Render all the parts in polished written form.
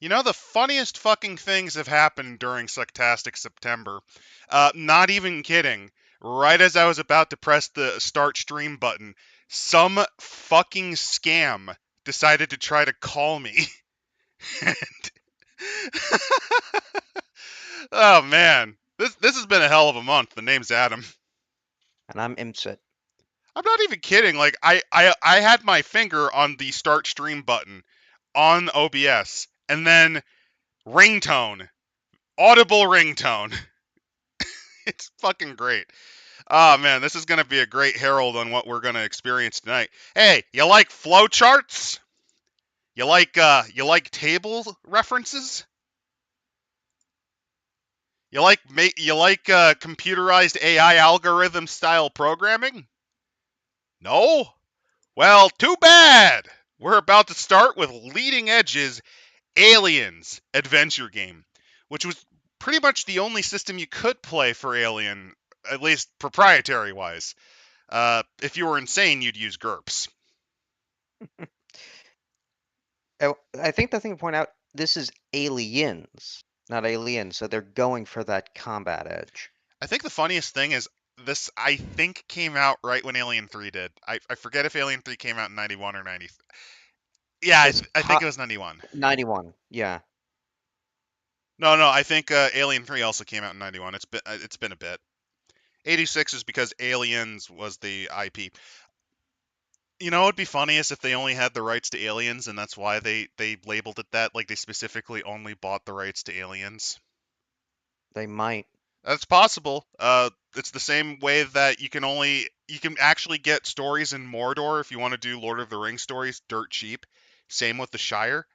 You know, the funniest fucking things have happened during Sucktastic September. Not even kidding. Right as I was about to press the start stream button, some fucking scam decided to try to call me. Oh man, this has been a hell of a month. The name's Adam. And I'm ImpCit. I'm not even kidding. Like I had my finger on the start stream button on OBS, and then ringtone, audible ringtone. It's fucking great. Oh man, this is gonna be a great herald on what we're gonna experience tonight. Hey, you like flowcharts? You like table references? You like computerized AI algorithm style programming? No? Well, too bad. We're about to start with Leading Edge's Aliens adventure game, which was pretty much the only system you could play for Alien, at least proprietary wise. If you were insane, you'd use GURPS. Oh, I think the thing to point out, this is aliens, not aliens, so they're going for that combat edge. I think the funniest thing is this, I think, came out right when Alien 3 did. I forget if Alien 3 came out in 91 or 90. Yeah, It's I think it was 91. 91, yeah. No, no, I think Alien 3 also came out in 91. It's been a bit. 86 is because Aliens was the IP. You know, it'd be funniest if they only had the rights to Aliens, and that's why they labeled it that. Like they specifically only bought the rights to Aliens. They might. That's possible. It's the same way that you can actually get stories in Mordor if you want to do Lord of the Rings stories dirt cheap. Same with the Shire.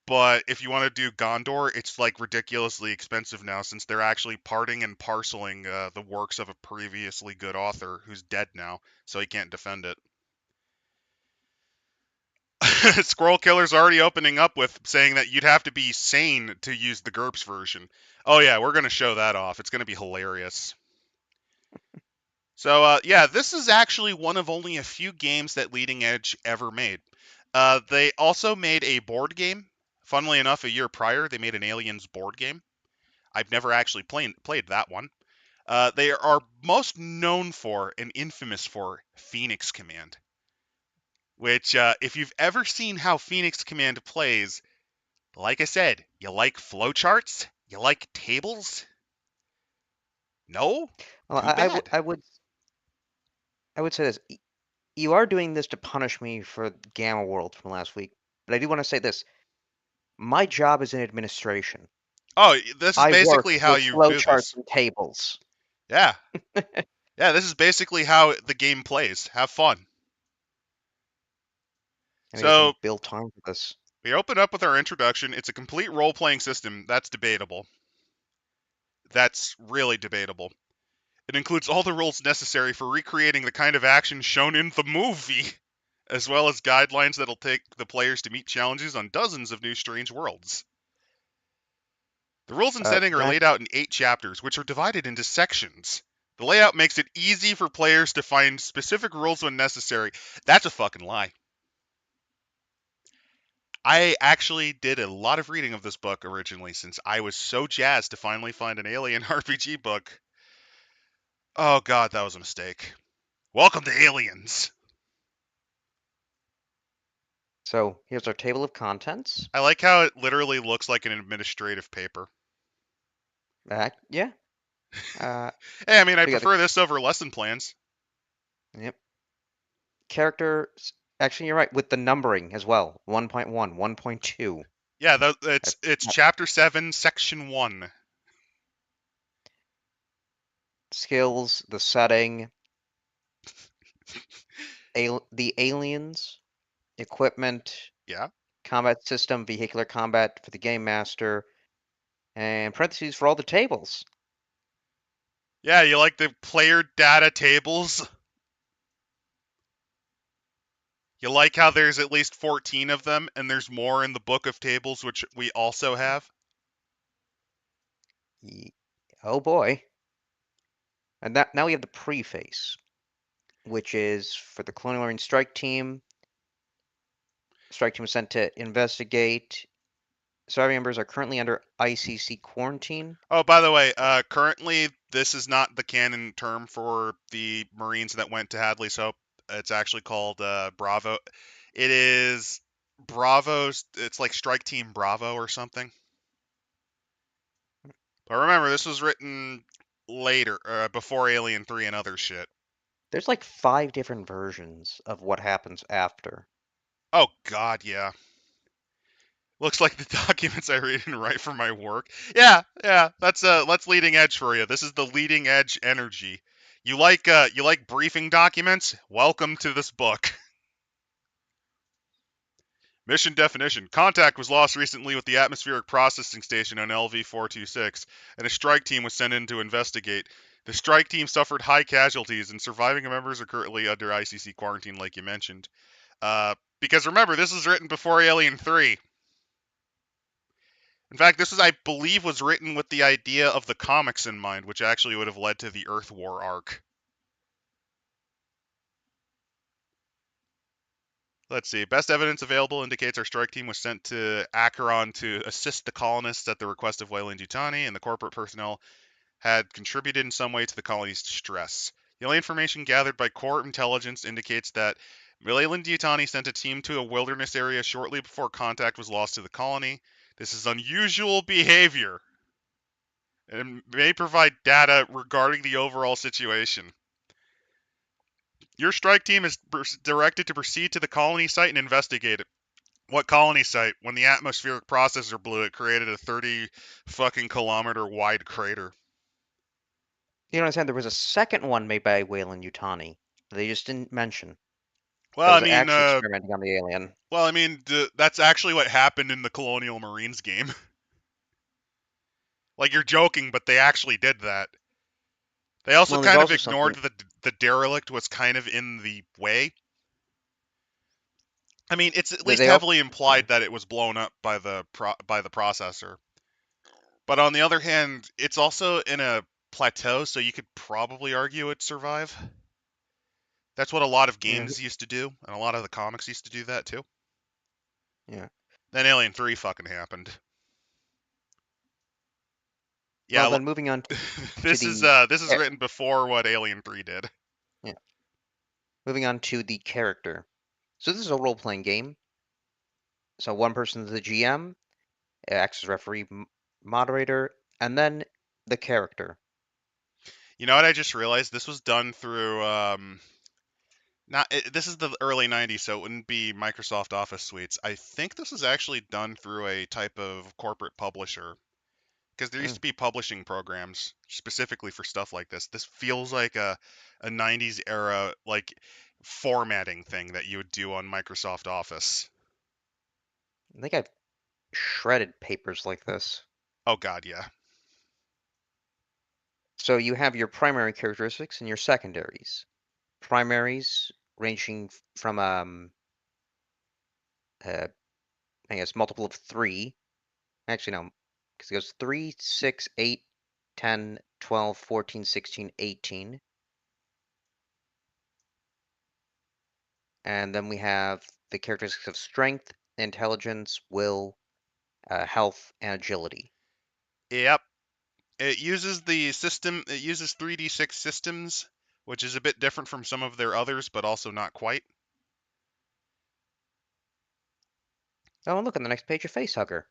But if you want to do Gondor, it's like ridiculously expensive now since they're actually parting and parceling the works of a previously good author who's dead now, so he can't defend it. Scroll Killer's already opening up with saying that you'd have to be sane to use the GURPS version. Oh yeah, we're gonna show that off. It's gonna be hilarious. So yeah, this is actually one of only a few games that Leading Edge ever made. They also made a board game. Funnily enough, a year prior, they made an Aliens board game. I've never actually played that one. They are most known for and infamous for Phoenix Command, which, if you've ever seen how Phoenix Command plays, like I said, you like flowcharts? You like tables? No? Well, Too bad. I would say this. You are doing this to punish me for Gamma World from last week, but I do want to say this. My job is in administration. Oh, this is I work basically how with you do flowcharts this. and tables. Yeah. Yeah, this is basically how the game plays. Have fun. I need to So, build time for this. we open up with our introduction. It's a complete role playing system. That's debatable. That's really debatable. It includes all the rules necessary for recreating the kind of action shown in the movie, as well as guidelines that'll take the players to meet challenges on dozens of new strange worlds. The rules and setting are Can laid out in 8 chapters, which are divided into sections. The layout makes it easy for players to find specific rules when necessary. That's a fucking lie. I actually did a lot of reading of this book originally since I was so jazzed to finally find an Alien RPG book. Oh god, that was a mistake. Welcome to Aliens. so here's our table of contents. I like how it literally looks like an administrative paper. Yeah. Uh, Hey, I mean, I we got the prefer this over lesson plans. yep. Characters. Actually, you're right with the numbering as well. 1.1, 1.2. Yeah, That's it's chapter 7, section 1. skills, the setting, the aliens, equipment, Yeah. combat system, vehicular combat for the game master, and parentheses for all the tables. Yeah, you like the player data tables? You like how there's at least 14 of them and there's more in the book of tables which we also have? Oh boy. And that, now we have the preface, which is for the Colonial Marine Strike Team. Strike Team was sent to investigate Surviving members are currently under ICC quarantine. Oh, by the way, currently this is not the canon term for the Marines that went to Hadley's Hope. It's actually called Bravo. It is Bravo's. It's like Strike Team Bravo or something. But remember, this was written later, before Alien 3 and other shit. There's like 5 different versions of what happens after. Oh God, yeah. Looks like the documents I read and write for my work. Yeah, yeah, that's leading edge for you. This is the leading edge energy. You like briefing documents? Welcome to this book. Mission definition. Contact was lost recently with the atmospheric processing station on LV-426, and a strike team was sent in to investigate. The strike team suffered high casualties, and surviving members are currently under ICC quarantine, like you mentioned. Because remember, this was written before Alien 3. In fact, this was, I believe, was written with the idea of the comics in mind, which actually would have led to the Earth War arc. Let's see. Best evidence available indicates our strike team was sent to Acheron to assist the colonists at the request of Weyland-Yutani, and the corporate personnel had contributed in some way to the colony's distress. The only information gathered by core intelligence indicates that Weyland-Yutani sent a team to a wilderness area shortly before contact was lost to the colony. This is unusual behavior and may provide data regarding the overall situation. Your strike team is directed to proceed to the colony site and investigate it. What colony site? When the atmospheric processor blew, it created a 30 fucking kilometer wide crater. You know, understand there was a second one made by Weyland-Yutani. They just didn't mention. That Well, I was mean, actually experimenting on the alien. that's actually what happened in the Colonial Marines game. Like you're joking, but they actually did that. They also Well, there's kind of also ignored something that the derelict was kind of in the way. I mean, it's at that least they also. heavily Yeah. implied that it was blown up by the processor. But on the other hand, it's also in a plateau, so you could probably argue it survive. That's what a lot of Yeah. games used to do, and a lot of the comics used to do that too. Yeah. Then Alien 3 fucking happened. Well, Yeah, then moving on to this is the. written before what Alien 3 did. Yeah. Moving on to the character. So this is a role-playing game. So one person is the GM, acts as referee, moderator, and then the character. You know what I just realized? This was done through not this is the early 90s, so it wouldn't be Microsoft Office suites. I think this was actually done through a type of corporate publisher because there used Hmm. to be publishing programs specifically for stuff like this. This feels like a 90s era like formatting thing that you would do on Microsoft Office. I think I've shredded papers like this. Oh god, yeah. So you have your primary characteristics and your secondaries. Primaries ranging from uh, I guess multiple of 3. Actually, no, because it goes 3, 6, 8, 10, 12, 14, 16, 18. And then we have the characteristics of strength, intelligence, will, health, and agility. Yep. It uses the system. It uses 3D6 systems, which is a bit different from some of their others, but also not quite. Oh, and look on the next page, a facehugger.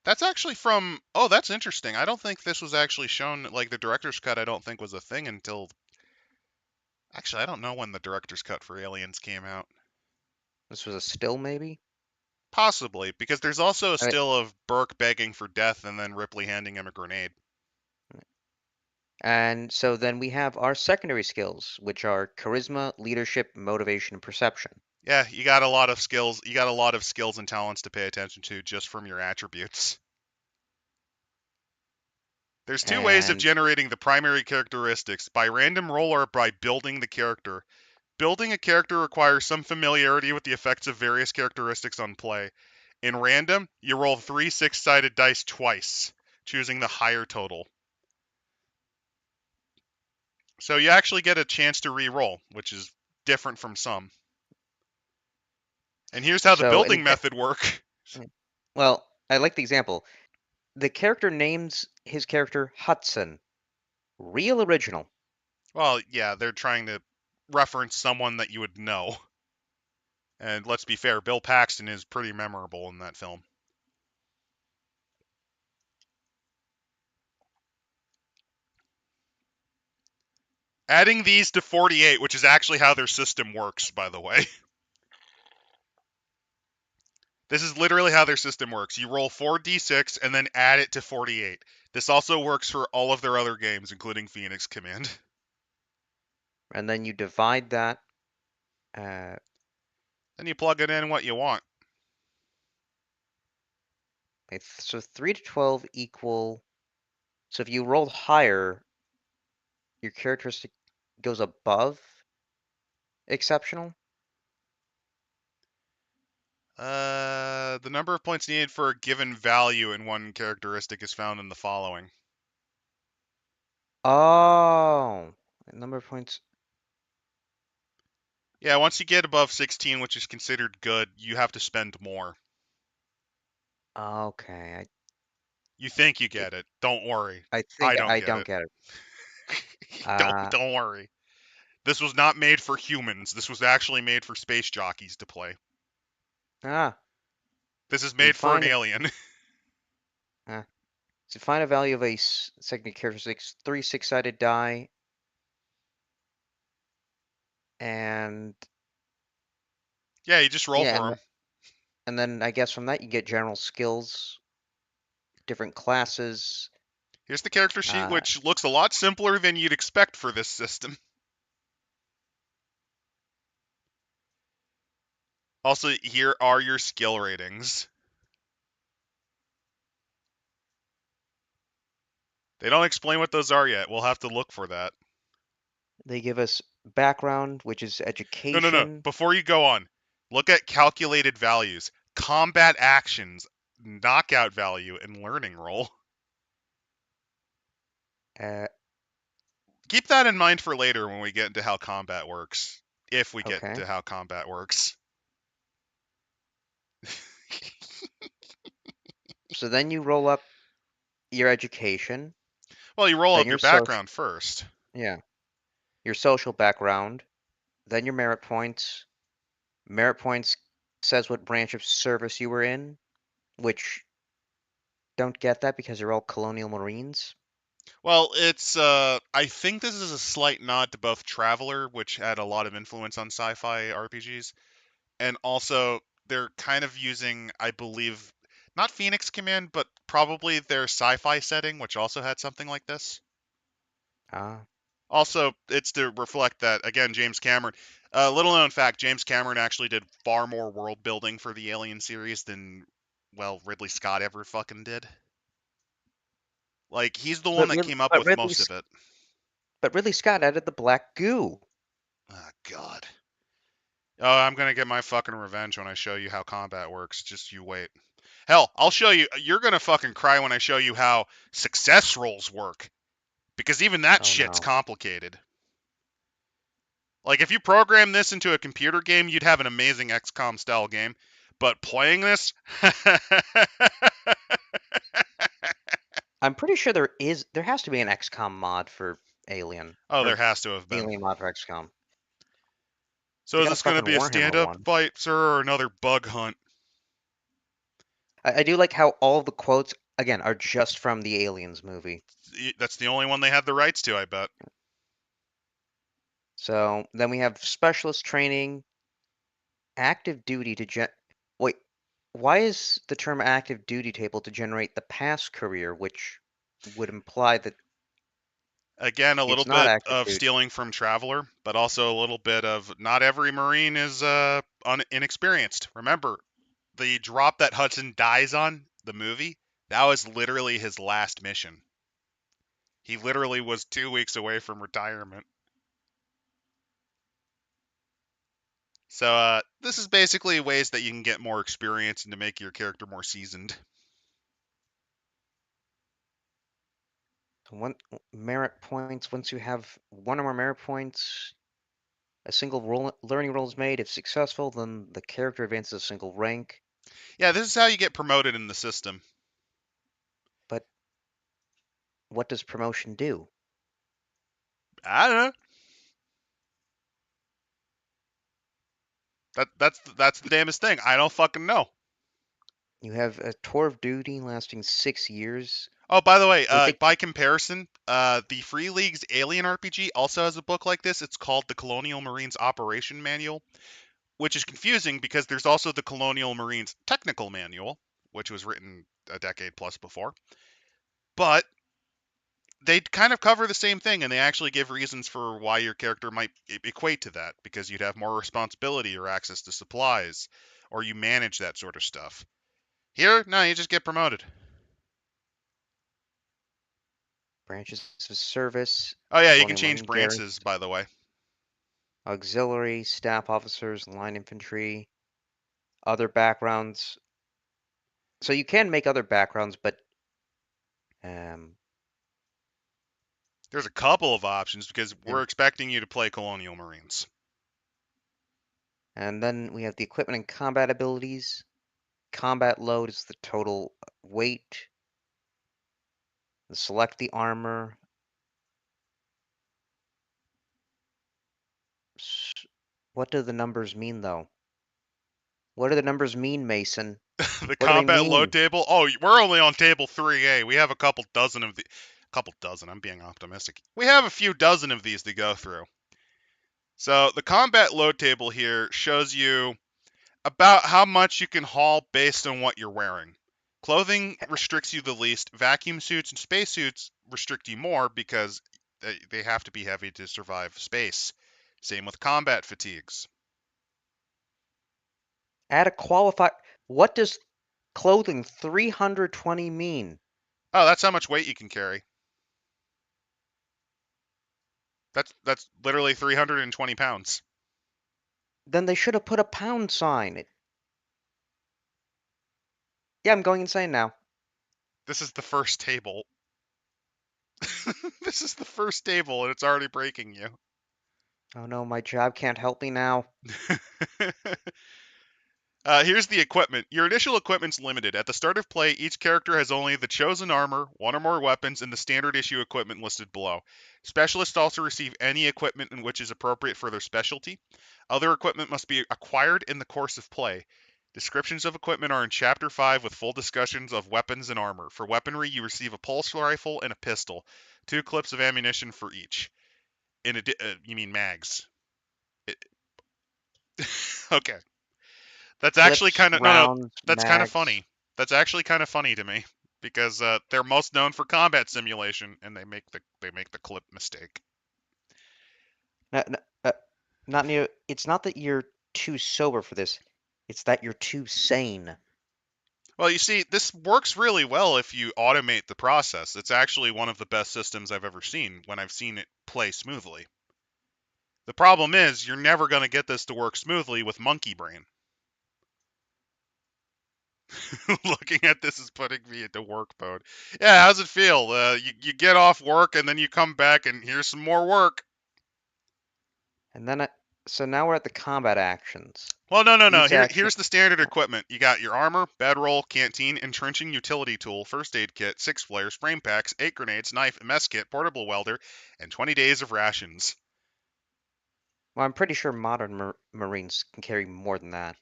That's actually from. Oh, that's interesting. I don't think this was actually shown. Like the director's cut, I don't think was a thing until. Actually, I don't know when the director's cut for Aliens came out. This was a still, maybe? Possibly, because there's also a Uh, still of Burke begging for death and then Ripley handing him a grenade. And so then we have our secondary skills, which are charisma, leadership, motivation, and perception. Yeah, you got a lot of skills. You got a lot of skills and talents to pay attention to just from your attributes. There's two ways of And generating the primary characteristics, by random roll or by building the character. Building a character requires some familiarity with the effects of various characteristics on play. In random, you roll 3 six-sided dice twice, choosing the higher total. So you actually get a chance to re-roll, which is different from some. And here's how the so, building method works. well, I like the example. The character names his character Hudson. Real original. Well, yeah, they're trying to reference someone that you would know. And let's be fair, Bill Paxton is pretty memorable in that film. Adding these to 48, which is actually how their system works, by the way. This is literally how their system works. You roll 4d6 and then add it to 48. This also works for all of their other games, including Phoenix Command. And then you divide that. Uh, Then you plug it in what you want. so 3 to 12 equal. So if you rolled higher, your characteristic goes above exceptional. The number of points needed for a given value in one characteristic is found in the following. Oh, number of points. Yeah, once you get above 16, which is considered good, you have to spend more. Okay, You think you it, get it. Don't worry. I I think don't I get don't it. get it. don't Uh, don't worry. This was not made for humans. This was actually made for space jockeys to play. ah, This is so you made for an find a, alien. uh, so find a value of a second characteristic, 3 6-sided die, and Yeah, you just roll yeah, for them. and then I guess from that you get general skills, different classes. Here's the character sheet, Uh, which looks a lot simpler than you'd expect for this system. Also, here are your skill ratings. They don't explain what those are yet. We'll have to look for that. they give us background, which is No. education. Before you go on, look at calculated values, combat actions, knockout value, and learning roll. Uh, Keep that in mind for later when we get into how combat works. If we get okay. into how combat works. So then you roll up your education, Well, you roll then up your your social, background first. yeah, your social background, then your merit points. Merit points says what branch of service you were in, which don't get that because they're all colonial marines. Well, it's I think this is a slight nod to both Traveler, which had a lot of influence on sci-fi RPGs, and also they're kind of using, I believe, not Phoenix Command, but probably their sci-fi setting, which also had something like this. Ah, Also, it's to reflect that again, James Cameron. Little known fact: James Cameron actually did far more world building for the Alien series than, well, Ridley Scott ever fucking did. Like, he's the one but that Rid- came up but with Ridley most of it. but Ridley Scott added the black goo. Oh God. Oh, I'm gonna get my fucking revenge when I show you how combat works. Just you wait. Hell, I'll show you. You're gonna fucking cry when I show you how success rolls work. Because even that Oh shit's no. complicated. Like, if you program this into a computer game, you'd have an amazing XCOM style game. But playing this, I'm pretty sure there has to be an XCOM mod for Alien oh, there or has to have been. Alien mod for XCOM. So They is got a this gonna fucking be a Warhammer stand-up one. fight, sir, or another bug hunt? I do like how all of the quotes again are just from the Aliens movie. That's the only one they had the rights to, I bet. So then we have specialist training, active duty to wait. Why is the term active duty table to generate the past career, which would imply that Again, a little it's not bit active of duty? stealing from Traveler, but also a little bit of not every Marine is inexperienced. Remember, the drop that Hudson dies on, the movie, that was literally his last mission. He literally was 2 weeks away from retirement. So this is basically ways that you can get more experience and to make your character more seasoned. One merit points. Once you have one or more merit points, a single learning roll is made. If successful, then the character advances a single rank. Yeah, this is how you get promoted in the system. But what does promotion do? I don't know. That's the damnest thing. I don't fucking know. You have a tour of duty lasting 6 years. Oh, by the way, They think by comparison, the Free League's Alien RPG also has a book like this. It's called the Colonial Marines Operation Manual, which is confusing because there's also the Colonial Marines Technical Manual, which was written a decade plus before. But they kind of cover the same thing, and they actually give reasons for why your character might equate to that, because you'd have more responsibility or access to supplies, or you manage that sort of stuff. Here, no, you just get promoted. branches of service, Oh yeah, you can Colonial change Marine branches, Garrison, by the way. auxiliary, staff officers, line infantry, other backgrounds. So you can make other backgrounds, but um, There's a couple of options because we're and expecting you to play Colonial Marines. and then we have the equipment and combat abilities. Combat load is the total weight. Select the armor. What do the numbers mean, though? What do the numbers mean, Mason? The What do they combat load mean? table. Oh, we're only on table 3A. We have a couple dozen of the. Couple dozen. I'm being optimistic. We have a few dozen of these to go through. So the combat load table here shows you about how much you can haul based on what you're wearing. Clothing restricts you the least. Vacuum suits and spacesuits restrict you more because they have to be heavy to survive space. Same with combat fatigues. Add a qualifier. What does clothing 320 mean? Oh, that's how much weight you can carry. That's literally 320 pounds. Then they should have put a pound sign. Yeah, I'm going insane now. This is the first table. This is the first table, and it's already breaking you. Oh no, my job can't help me now. Here's the equipment. Your initial equipment's limited. At the start of play, each character has only the chosen armor, one or more weapons, and the standard issue equipment listed below. Specialists also receive any equipment in which is appropriate for their specialty. Other equipment must be acquired in the course of play. Descriptions of equipment are in Chapter 5 with full discussions of weapons and armor. For weaponry, you receive a pulse rifle and a pistol, 2 clips of ammunition for each. You mean mags. It, okay. That's actually Clips, kind of no. rounds, That's kind of mags. funny. That's actually kind of funny to me because they're most known for combat simulation, and they make the clip mistake. No, no, not near. It's not that you're too sober for this. It's that you're too sane. Well, you see, this works really well if you automate the process. It's actually one of the best systems I've ever seen when I've seen it play smoothly. The problem is, you're never going to get this to work smoothly with monkey brain. Looking at this is putting me into work mode. Yeah, how's it feel? You get off work and then you come back and here's some more work. And then, so now we're at the combat actions. Well, no. Each action. Here's the standard Oh, equipment. You got your armor, bedroll, canteen, entrenching utility tool, first aid kit, 6 flares, frame packs, 8 grenades, knife, mess kit, portable welder, and 20 days of rations. well, I'm pretty sure modern Marines can carry more than that.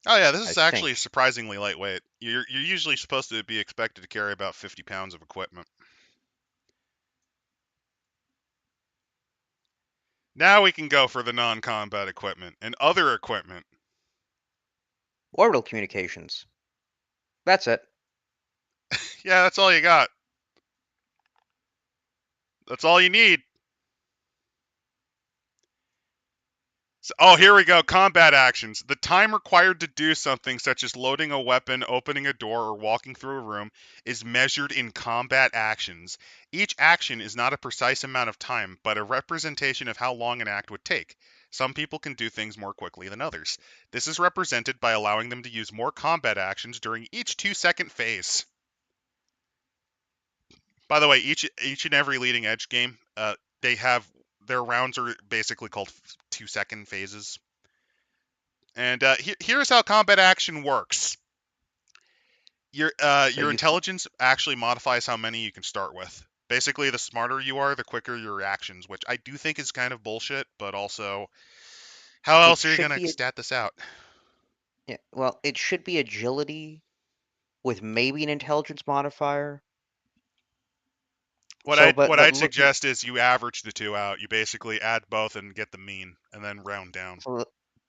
Oh yeah, this I is actually think. surprisingly lightweight. You're usually supposed to be expected to carry about 50 pounds of equipment. Now we can go for the non-combat equipment and other equipment. Orbital communications. That's it. Yeah, that's all you got. That's all you need. Oh, here we go. Combat actions. The time required to do something, such as loading a weapon, opening a door, or walking through a room, is measured in combat actions. Each action is not a precise amount of time, but a representation of how long an act would take. Some people can do things more quickly than others. This is represented by allowing them to use more combat actions during each 2-second phase. By the way, each and every leading edge game, they have their rounds are basically called 2-second phases. And here's how combat action works. So Your intelligence actually modifies how many you can start with. Basically, the smarter you are, the quicker your reactions, which I do think is kind of bullshit, but also, how it else are you should gonna be stat this out? yeah, well, it should be agility with maybe an intelligence modifier. So, What but I'd looking suggest is you average the two out. You basically add both and get the mean, and then round down. so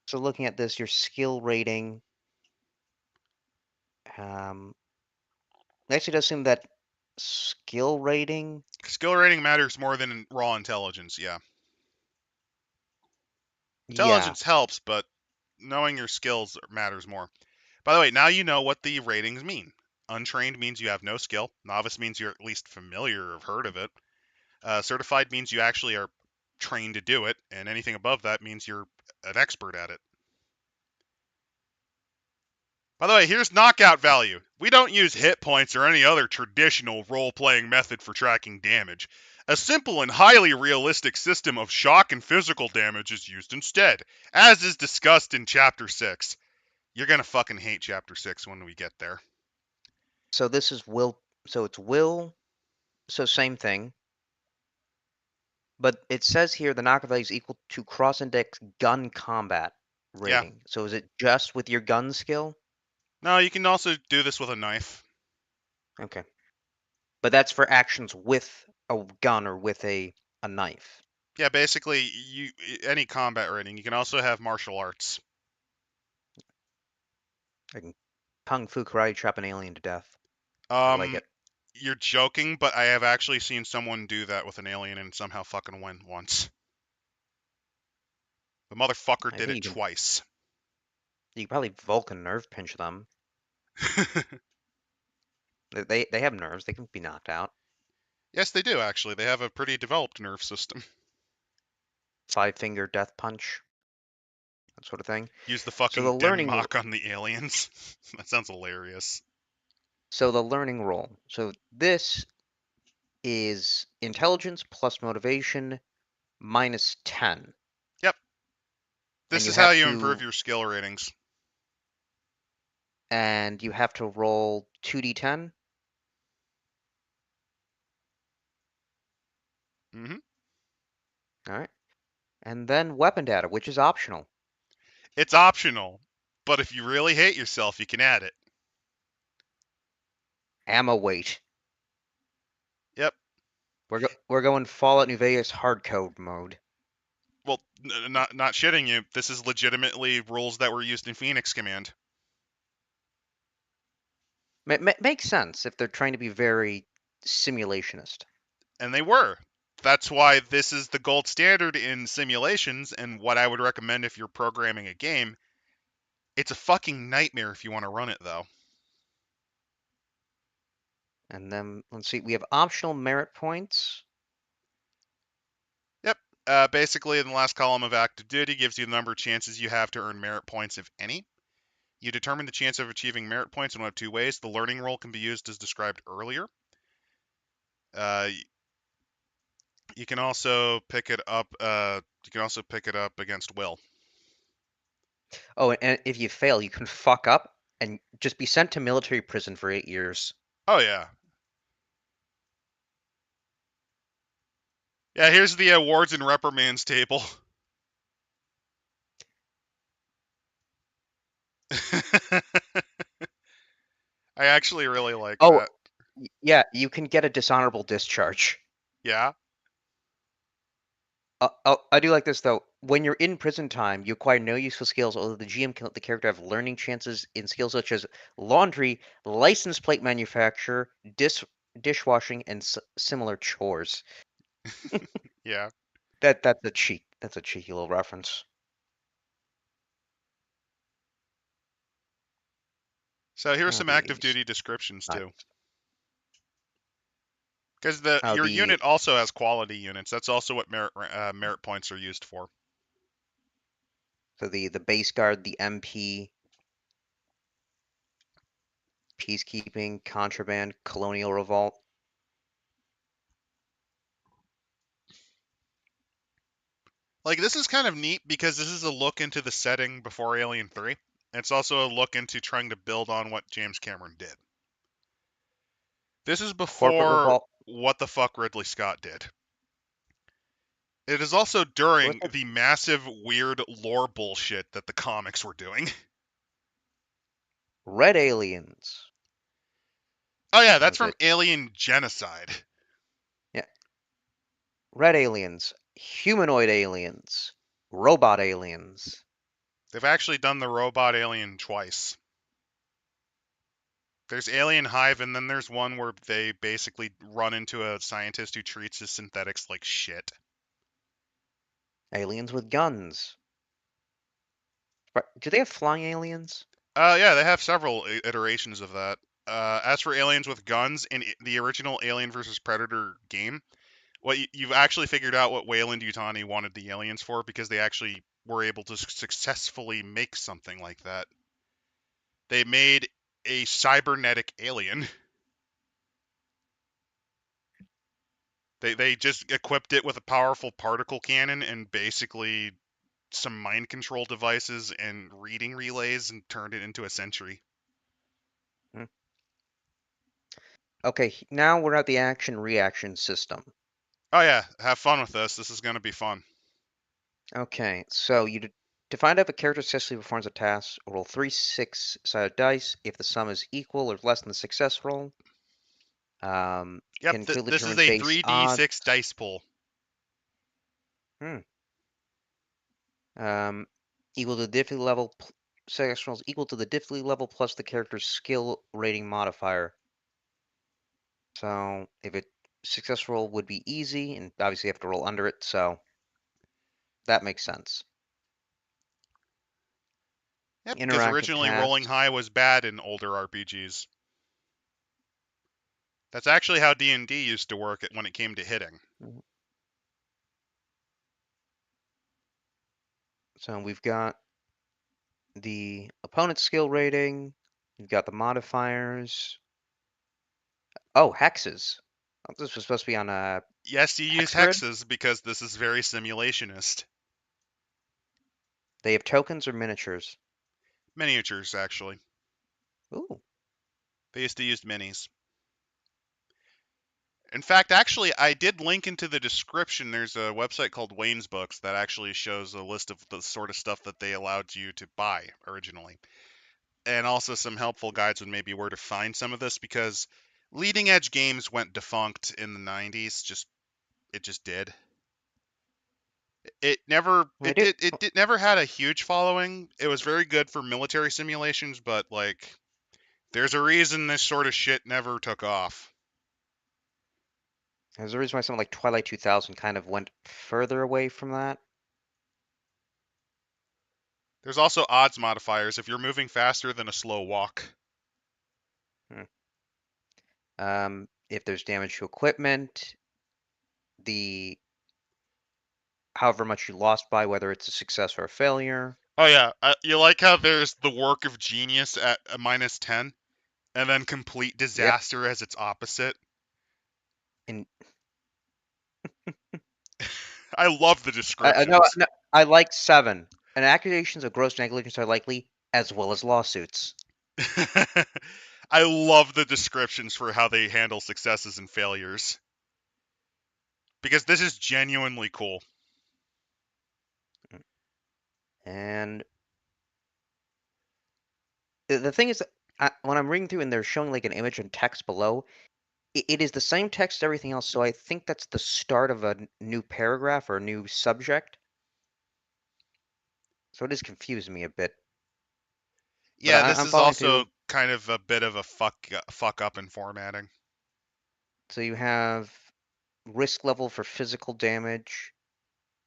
so looking at this, your skill rating actually does seem that skill rating, Skill rating matters more than raw intelligence. Yeah, yeah, intelligence helps, but knowing your skills matters more. By the way, now you know what the ratings mean. Untrained means you have no skill. Novice means you're at least familiar or have heard of it. Certified means you actually are trained to do it, and anything above that means you're an expert at it. By the way, here's knockout value. We don't use hit points or any other traditional role-playing method for tracking damage. A simple and highly realistic system of shock and physical damage is used instead, as is discussed in Chapter 6. You're gonna fucking hate Chapter 6 when we get there. so this is will, so it's will, so same thing, but it says here the knockout value is equal to cross-index gun combat Yeah. rating. So is it just with your gun skill? No, you can also do this with a knife. Okay. But that's for actions with a gun or with a knife. Yeah, basically, any combat rating. You can also have martial arts. I can kung fu karate chop an alien to death. I like Um, it. you're joking, but I have actually seen someone do that with an alien and somehow fucking win once. The motherfucker I did think it twice. you can probably Vulcan nerve pinch them. They have nerves. They can be knocked out. Yes, they do actually. They have a pretty developed nerve system. 5 finger death punch, that sort of thing. Use the So the fucking learning Denmark on the aliens. That sounds hilarious. so the learning role. So this is intelligence plus motivation minus 10. Yep, And this you is how have you improve to your skill ratings. roll 2d10. Hmm. All right. And then weapon data, which is optional. It's optional, but if you really hate yourself, you can add it. Ammo weight. Yep. We're going Fallout New Vegas hardcode mode. Well, not shitting you. This is legitimately rules that were used in Phoenix Command, Makes sense if they're trying to be very simulationist. and they were. That's why this is the gold standard in simulations, and what I would recommend if you're programming a game. It's a fucking nightmare if you want to run it, though. And then let's see, we have optional merit points. Yep. Basically, in the last column of active duty gives you the number of chances you have to earn merit points, if any. You determine the chance of achieving merit points in one of two ways. The learning role can be used as described earlier. Uh, you can also pick it up. You can also pick it up against will. Oh, and if you fail, you can fuck up and just be sent to military prison for 8 years. Oh yeah, yeah. Here's the awards and reprimands table. I actually really like Oh, that. yeah, you can get a dishonorable discharge. Yeah. I do like this though. When you're in prison time, you acquire no useful skills, although the GM can let the character have learning chances in skills such as laundry, license plate manufacture, dishwashing, and similar chores. Yeah. That's a cheeky little reference. So here's Oh, some active these duty descriptions nice. too. Because the Oh, your the unit also has quality units. That's also what merit points are used for. so the base guard, the MP, peacekeeping, contraband, colonial revolt. Like, this is kind of neat because this is a look into the setting before Alien 3. It's also a look into trying to build on what James Cameron did. This is Corporate before revolt. what the fuck Ridley Scott did. It is also during the massive, weird lore bullshit that the comics were doing. Red aliens. Oh, yeah, That that's was from it. Alien Genocide. Yeah. Red aliens. Humanoid aliens. Robot aliens. They've actually done the robot alien twice. There's Alien Hive, and then there's one where they basically run into a scientist who treats his synthetics like shit. Aliens with guns. Do they have flying aliens? Yeah, they have several iterations of that. As for aliens with guns, in the original Alien vs. Predator game, what you've actually figured out what Weyland-Yutani wanted the aliens for, because they actually were able to successfully make something like that. They made a cybernetic alien. They just equipped it with a powerful particle cannon and basically some mind control devices and reading relays and turned it into a sentry. Hmm. Okay, now we're at the action reaction system. Oh yeah, have fun with this. This is gonna be fun. Okay, so to find out if a character successfully performs a task, roll 3 6-sided dice. If the sum is equal or less than the success roll, Yep, can clearly this is determine a base odds. 3d6 dice pool. Hmm. Um, equal to the difficulty level. Success rolls equal to the difficulty level plus the character's skill rating modifier. So if it success roll would be easy, and obviously you have to roll under it, so that makes sense. Yep, because Interactive originally rolling tasks. high was bad in older RPGs. That's actually how D&D used to work when it came to hitting. Mhm. So we've got the opponent's skill rating. We've got the modifiers. Oh, hexes. Oh, this was supposed to be on a Yes, you use hex grid. hexes because this is very simulationist. They have tokens or miniatures. Miniatures, actually. Ooh, They used to use minis. In fact, actually, I did link into the description. There's a website called Wayne's Books that actually shows a list of the sort of stuff that they allowed you to buy originally. And also some helpful guides on maybe where to find some of this, because leading edge games went defunct in the 90s. It just did. It never I do. it never had a huge following. It was very good for military simulations, but like there's a reason this sort of shit never took off. There's a reason why something like Twilight 2000 kind of went further away from that. There's also odds modifiers if you're moving faster than a slow walk. Hmm. If there's damage to equipment, the however much you lost by, whether it's a success or a failure. Oh yeah, you like how there's the work of genius at a -10, and then complete Yep. disaster as its opposite. And I love the no, descriptions. no, I like 7. And accusations of gross negligence are likely, as well as lawsuits. I love the descriptions for how they handle successes and failures, because this is genuinely cool. And the thing is, that when I'm reading through and they're showing like an image and text below, it is the same text as everything else. So I think that's the start of a new paragraph or a new subject. So it is confusing me a bit. But Yeah, this I'm is following also through. kind of a bit of a fuck up in formatting. So you have risk level for physical damage,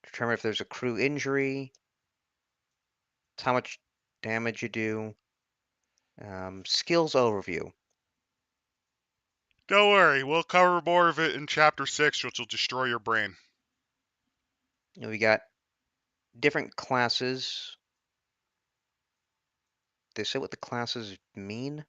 determine if there's a crew injury, how much damage you do, skills overview. Don't worry, we'll cover more of it in chapter 6, which will destroy your brain. And we got different classes. They say what the classes mean.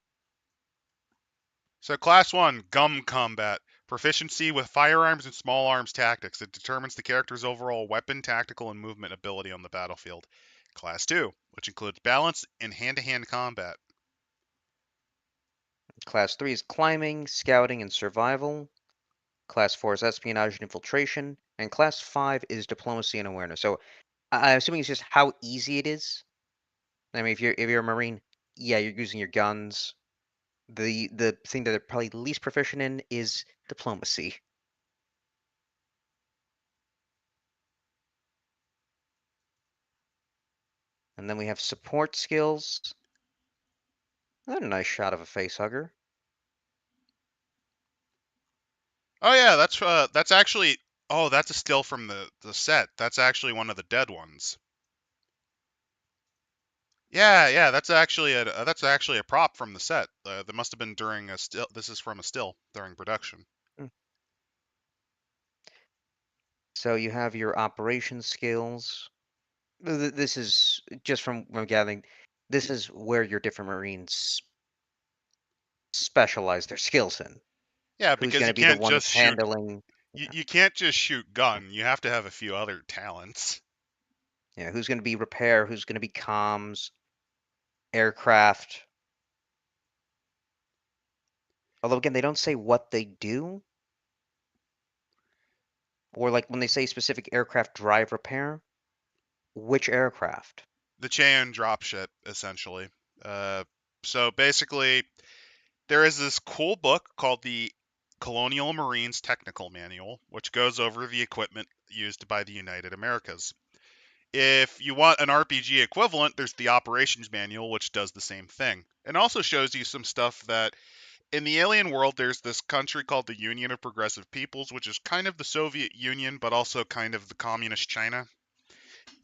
So class 1, gum combat. Proficiency with firearms and small arms tactics. It determines the character's overall weapon, tactical, and movement ability on the battlefield. Class 2, which includes balance and hand-to-hand combat. Class 3 is climbing, scouting, and survival. Class 4 is espionage and infiltration. And Class 5 is diplomacy and awareness. So I'm assuming it's just how easy it is. I mean, if you're a Marine, yeah, you're using your guns. The thing that they're probably least proficient in is diplomacy. And then we have support skills. That's a nice shot of a face hugger. Oh yeah, that's actually that's a still from the set. That's actually one of the dead ones. Yeah, yeah, that's actually a prop from the set. That must have been during a still. This is from a still during production. Hmm. So you have your operation skills. This is just from what I'm gathering. This is where your different Marines specialize their skills in. Yeah, Who's because going you to be the can't one just that's shoot. handling? Yeah, You can't just shoot gun. You have to have a few other talents. yeah. Who's going to be repair? Who's going to be comms? Aircraft. Although again, they don't say what they do, or like when they say specific aircraft drive repair, which aircraft? The Cheon dropship, essentially. Uh, so basically, there is this cool book called the Colonial Marines Technical Manual, which goes over the equipment used by the United Americas. If you want an RPG equivalent, there's the Operations Manual, which does the same thing. It also shows you some stuff that in the alien world, there's this country called the Union of Progressive Peoples, which is kind of the Soviet Union, but also kind of the communist China.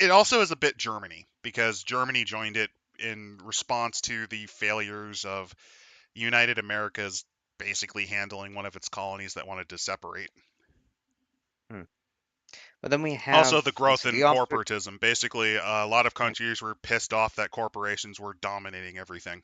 It also is a bit Germany, because Germany joined it in response to the failures of United Americas basically handling one of its colonies that wanted to separate. Hmm. But then we Also, have, the let's growth see, in the officer. corporatism. Basically, a lot of Yeah, countries were pissed off that corporations were dominating everything.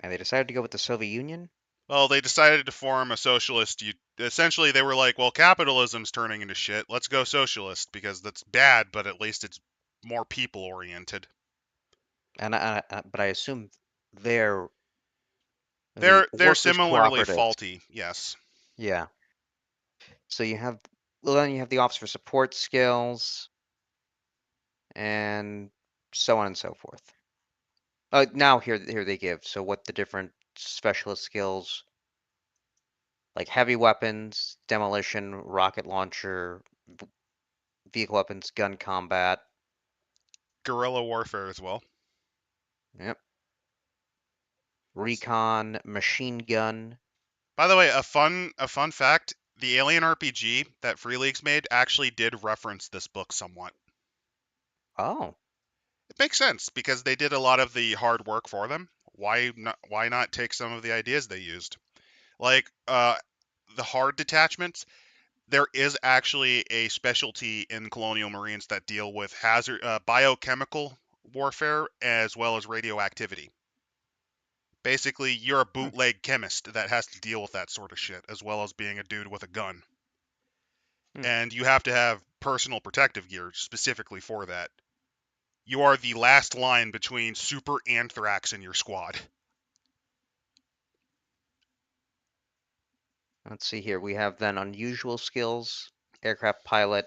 and they decided to go with the Soviet Union. Well, they decided to form a socialist. Essentially, they were like, well, capitalism's turning into shit. Let's go socialist because that's bad, but at least it's more people oriented. And but I assume they're the They're workers' similarly cooperatives. faulty, yes. Yeah. So you have, well, then you have the officer support skills and so on and so forth. Now here they give. So what the different specialist skills, like heavy weapons, demolition, rocket launcher, vehicle weapons, gun combat. Guerrilla warfare as well. Yep. Recon, machine gun. By the way, a fun fact: the Alien RPG that Free Leagues made actually did reference this book somewhat. Oh, It makes sense because they did a lot of the hard work for them. Why not take some of the ideas they used? Like the hard detachments, there is actually a specialty in Colonial Marines that deal with biochemical warfare as well as radioactivity. Basically, you're a hmm, bootleg chemist that has to deal with that sort of shit, as well as being a dude with a gun. hmm. And you have to have personal protective gear specifically for that. You are the last line between super anthrax in your squad. Let's see here. We have then unusual skills, aircraft pilot,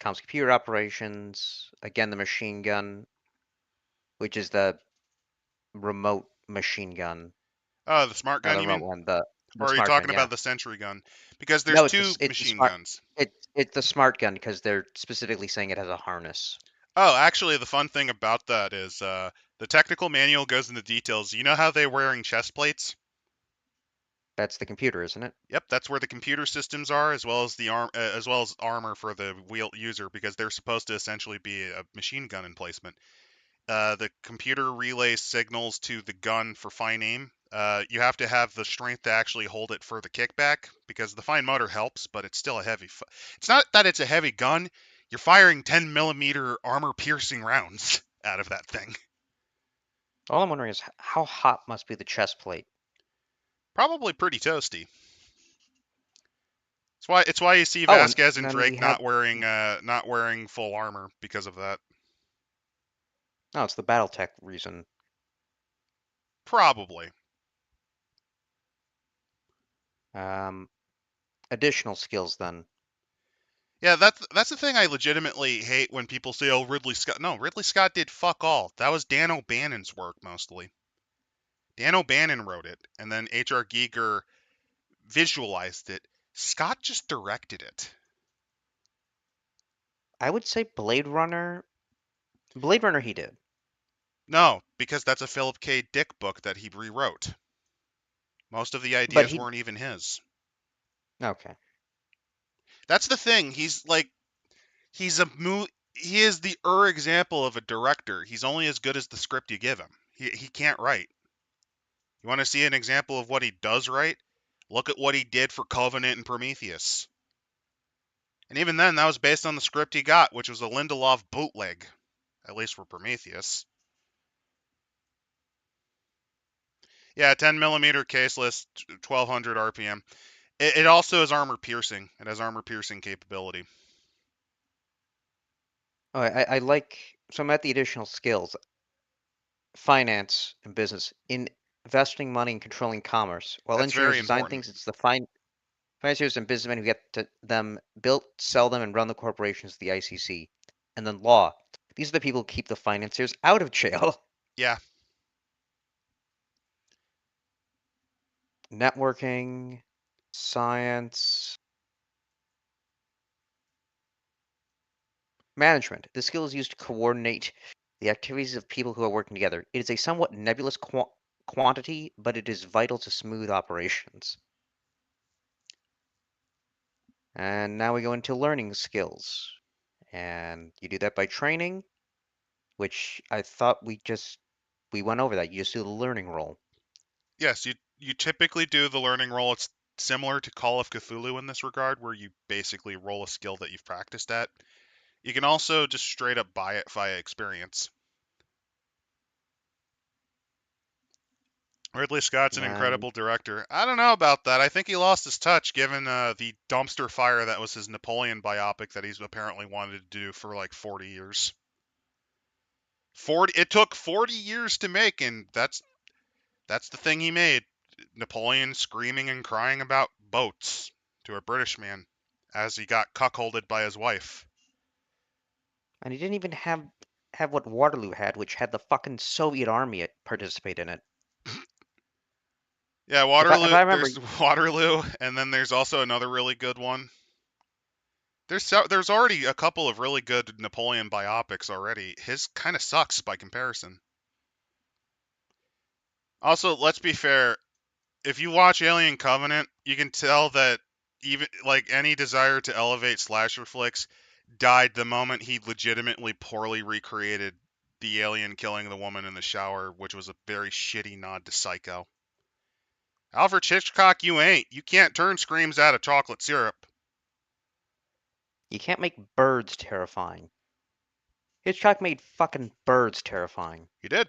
comms computer operations, again the machine gun, which is the remote machine gun. Oh, the smart Not gun, the you remote mean? one, the Or are you smart gun, talking yeah. about the sentry gun? Because there's No, two it's the machine smart guns. it's the smart gun because they're specifically saying it has a harness. Oh, actually, the fun thing about that is the technical manual goes into details. You know how they're wearing chest plates? That's the computer, isn't it? Yep, that's where the computer systems are, as well as as well as armor for the wheel user, because they're supposed to essentially be a machine gun emplacement. The computer relays signals to the gun for fine aim. You have to have the strength to actually hold it for the kickback, because the fine motor helps, but it's still a it's not that it's a heavy gun. You're firing 10 millimeter armor piercing rounds out of that thing. All I'm wondering is how hot must be the chest plate? Probably pretty toasty. It's why you see Oh, and Vasquez and then we Drake had not wearing full armor because of that. oh, it's the BattleTech reason. Probably. Um, Additional skills then. Yeah, that's the thing I legitimately hate when people say, "Oh, Ridley Scott." No, Ridley Scott did fuck all. That was Dan O'Bannon's work mostly. Dan O'Bannon wrote it, and then H.R. Giger visualized it. Scott just directed it. I would say Blade Runner. Blade Runner he did, No, because that's a Philip K. Dick book that he rewrote. Most of the but ideas he weren't even his. okay. That's the thing. He's a he is the example of a director. He's only as good as the script you give him. He can't write. You want to see an example of what he does write? Look at what he did for Covenant and Prometheus. And even then, that was based on the script he got, which was a Lindelof bootleg, at least for Prometheus. Yeah, 10 millimeter caseless, 1200 RPM. It also is armor piercing. It has armor piercing capability. Oh, I like so I'm at the additional skills. Finance and business. In investing money and controlling commerce. While That's engineers very design important. things, it's the financiers and businessmen who get them built, sell them, and run the corporations, the ICC. And then law. These are the people who keep the financiers out of jail. Yeah, Networking, science, management. This skill is used to coordinate the activities of people who are working together. It is a somewhat nebulous quantity, but it is vital to smooth operations. And now we go into learning skills. And you do that by training, which I thought we went over that. You just do the learning role. yes, you typically do the learning roll. It's similar to Call of Cthulhu in this regard, where you basically roll a skill that you've practiced at. You can also just straight up buy it via experience. Ridley Scott's an And incredible director. I don't know about that. I think he lost his touch given the dumpster fire that was his Napoleon biopic that he's apparently wanted to do for like 40 years. 40 it took 40 years to make, and that's the thing he made. Napoleon screaming and crying about boats to a British man as he got cuckolded by his wife. he didn't even have what Waterloo had, which had the fucking Soviet army participate in it. Yeah, If Waterloo. I remember, There's Waterloo, and then there's also another really good one. There's already a couple of really good Napoleon biopics already. His kind of sucks by comparison. Also, let's be fair. If you watch Alien Covenant, you can tell that even like any desire to elevate slasher flicks died the moment he legitimately poorly recreated the alien killing the woman in the shower, which was a very shitty nod to Psycho. Alfred Hitchcock, you ain't. You can't turn screams out of chocolate syrup. you can't make birds terrifying. Hitchcock made fucking birds terrifying. He did.